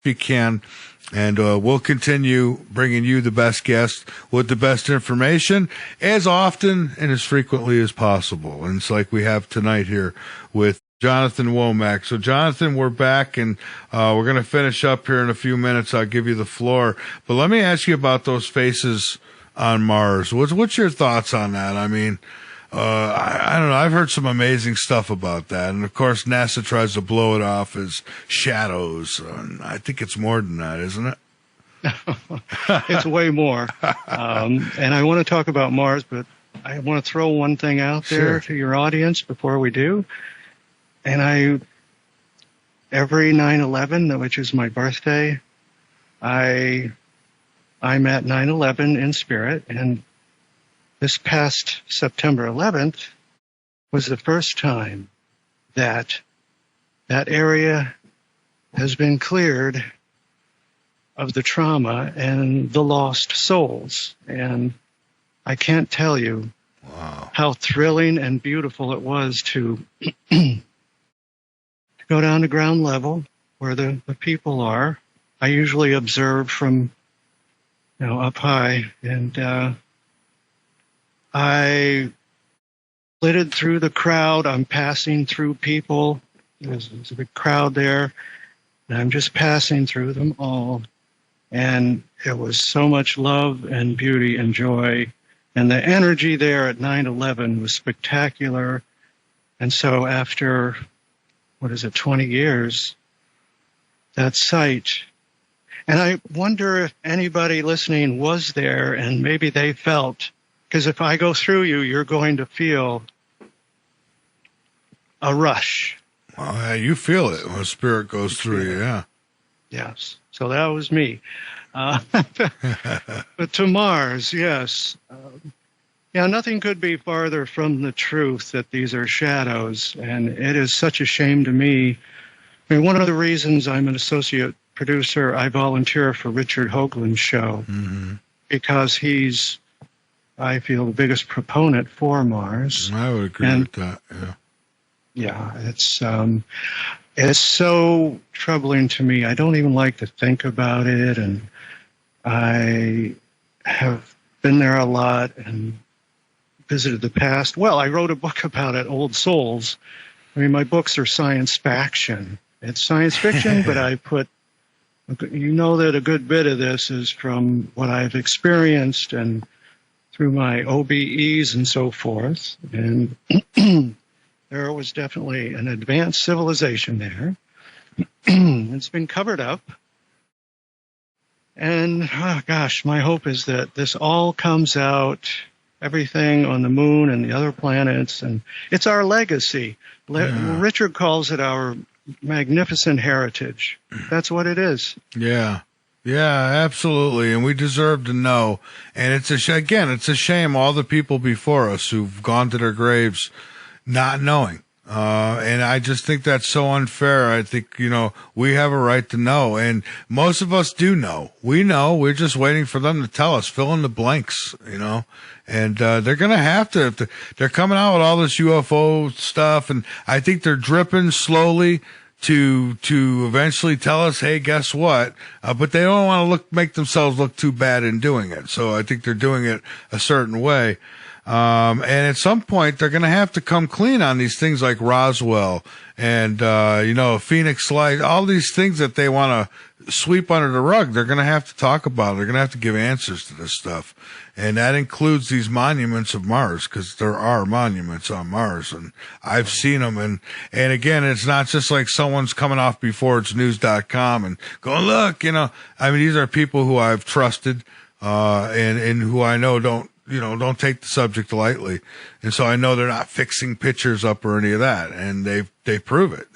You can, and we'll continue bringing you the best guests with the best information as often and as frequently as possible. And it's like we have tonight here with Jonathan Womack. So, Jonathan, we're back, and we're going to finish up here in a few minutes. I'll give you the floor. But let me ask you about those faces on Mars. What's your thoughts on that? I mean, I don't know. I've heard some amazing stuff about that. And, of course, NASA tries to blow it off as shadows. I think it's more than that, isn't it? It's way more. And I want to talk about Mars, but I want to throw one thing out there to your audience before we do. And every 9/11, which is my birthday, I'm at 9/11 in spirit. And this past September 11th was the first time that area has been cleared of the trauma and the lost souls. And I can't tell you how thrilling and beautiful it was to go down to ground level where the people are. I usually observe from, up high, and I flitted through the crowd. I'm passing through people. There's a big crowd there, and I'm just passing through them all. And it was so much love and beauty and joy. And the energy there at 9/11 was spectacular. And so after, 20 years, that site. And I wonder if anybody listening was there and maybe they felt, because if I go through you, you're going to feel a rush. Well, yeah, you feel it when a spirit goes through you, yeah. Yes. So that was me. But to Mars, yes. Nothing could be farther from the truth that these are shadows. And it is such a shame to me. I mean, one of the reasons I'm an associate producer, I volunteer for Richard Hoagland's show, because he's, I feel, the biggest proponent for Mars. I would agree with that, yeah. Yeah, it's so troubling to me. I don't even like to think about it, and I have been there a lot and visited the past. Well, I wrote a book about it, Old Souls. I mean, my books are science fiction. It's science fiction, but I put, that a good bit of this is from what I've experienced and through my OBEs and so forth. And there was definitely an advanced civilization there. It's been covered up. And, my hope is that this all comes out, everything on the moon and the other planets, and it's our legacy. Richard calls it our magnificent heritage. That's what it is. Yeah. Yeah, absolutely. And we deserve to know. And it's it's a shame all the people before us who've gone to their graves not knowing. And I just think that's so unfair. I think, we have a right to know. And most of us do know. We know. We're just waiting for them to tell us, fill in the blanks, And they're going to have to. They're coming out with all this UFO stuff. And I think they're dripping slowly to eventually tell us, hey, guess what? But they don't want to make themselves look too bad in doing it. So I think they're doing it a certain way. And at some point, they're going to have to come clean on these things like Roswell and, Phoenix Light, all these things that they want to sweep under the rug. They're going to have to talk about it. They're going to have to give answers to this stuff. And that includes these monuments of Mars, because there are monuments on Mars, and I've seen them. And again, it's not just like someone's coming off beforeitsnews.com and going, look, these are people who I've trusted, and who I know don't take the subject lightly. And so I know they're not fixing pictures up or any of that. And they prove it,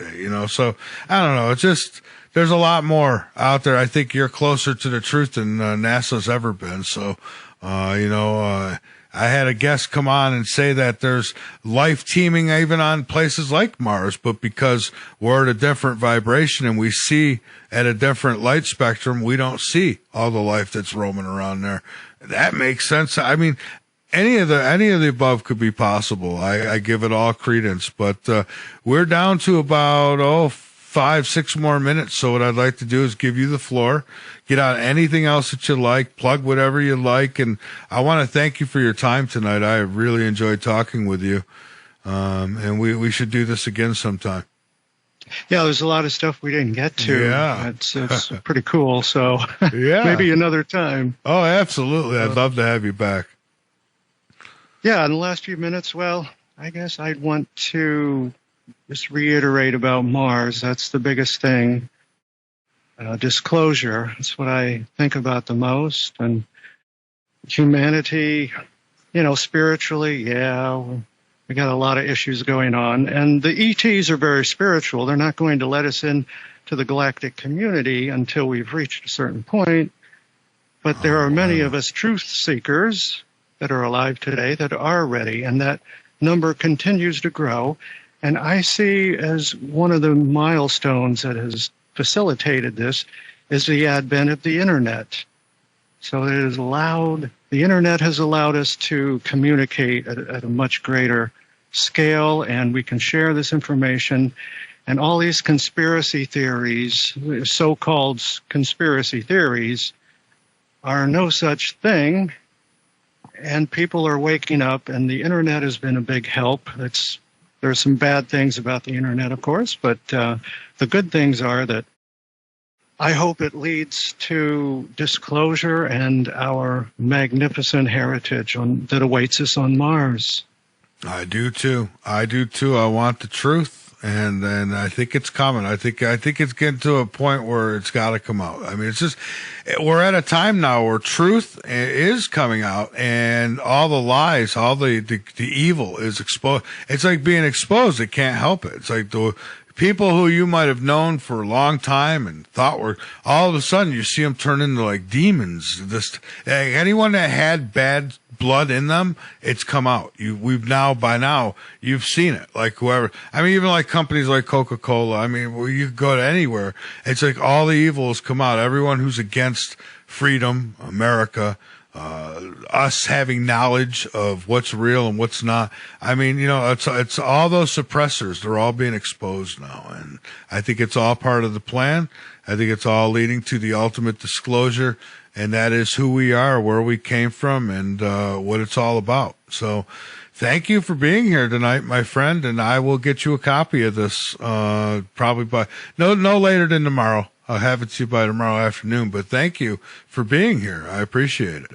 so I don't know. It's just, there's a lot more out there. I think you're closer to the truth than NASA's ever been. So, I had a guest come on and say that there's life teeming even on places like Mars, but because we're at a different vibration and we see at a different light spectrum, we don't see all the life that's roaming around there. That makes sense. I mean, any of the above could be possible. I give it all credence, but we're down to about 5-6 more minutes. So what I'd like to do is give you the floor, get out anything else that you like, plug whatever you like. And I want to thank you for your time tonight. I really enjoyed talking with you. And we should do this again sometime. Yeah, there's a lot of stuff we didn't get to. Yeah. It's pretty cool. So yeah, maybe another time. Oh, absolutely. I'd love to have you back. Yeah. In the last few minutes, well, I guess I'd want to just reiterate about Mars. That's the biggest thing. Disclosure. That's what I think about the most. And humanity, spiritually, yeah, we got a lot of issues going on. And the ETs are very spiritual. They're not going to let us in to the galactic community until we've reached a certain point. But there are many of us truth seekers that are alive today that are ready, and that number continues to grow. And I see as one of the milestones that has facilitated this is the advent of the internet. So the internet has allowed us to communicate at a much greater scale, and we can share this information. And all these conspiracy theories, so-called conspiracy theories, are no such thing. And people are waking up, and the internet has been a big help. There's some bad things about the internet, of course, but the good things are that I hope it leads to disclosure and our magnificent heritage that awaits us on Mars. I do too. I want the truth, and I think it's coming. I think it's getting to a point where it's got to come out. I mean, it's just, we're at a time now where truth is coming out, and all the lies, all the evil is exposed. It's like being exposed. It can't help it. It's like the people who you might have known for a long time and thought were, all of a sudden you see them turn into like demons. Anyone that had bad blood in them, it's come out. By now you've seen it. Like whoever, I mean, even like companies like Coca-Cola. I mean, you could go to anywhere. It's like all the evil has come out. Everyone who's against freedom, America, us having knowledge of what's real and what's not. I mean, it's all those suppressors. They're all being exposed now. And I think it's all part of the plan. I think it's all leading to the ultimate disclosure. And that is who we are, where we came from, and what it's all about. So thank you for being here tonight, my friend. And I will get you a copy of this probably by no later than tomorrow. I'll have it to you by tomorrow afternoon. But thank you for being here. I appreciate it.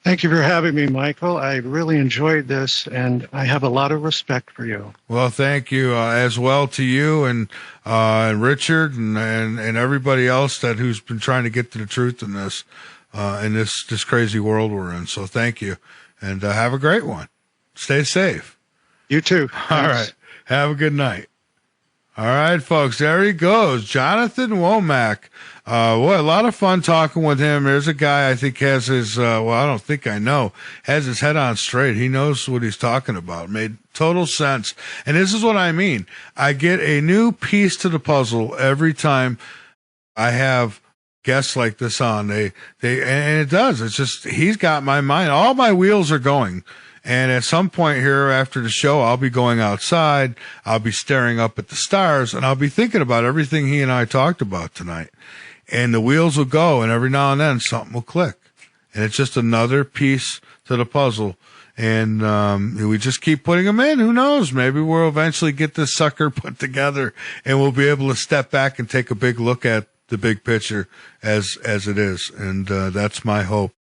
Thank you for having me, Michael. I really enjoyed this, and I have a lot of respect for you. Well, thank you as well to you and Richard and everybody else who's been trying to get to the truth in this crazy world we're in. So thank you, and have a great one. Stay safe. You too. All right. Have a good night. All right, folks, there he goes, Jonathan Womack. A lot of fun talking with him. There's a guy I think has his, I don't think I know, has his head on straight. He knows what he's talking about. Made total sense. And this is what I mean. I get a new piece to the puzzle every time I have guests like this on. And it does. It's just, he's got my mind. All my wheels are going. And at some point here after the show, I'll be going outside. I'll be staring up at the stars, and I'll be thinking about everything he and I talked about tonight. And the wheels will go, and every now and then something will click. And it's just another piece to the puzzle. And we just keep putting them in. Who knows? Maybe we'll eventually get this sucker put together and we'll be able to step back and take a big look at the big picture as it is. And that's my hope.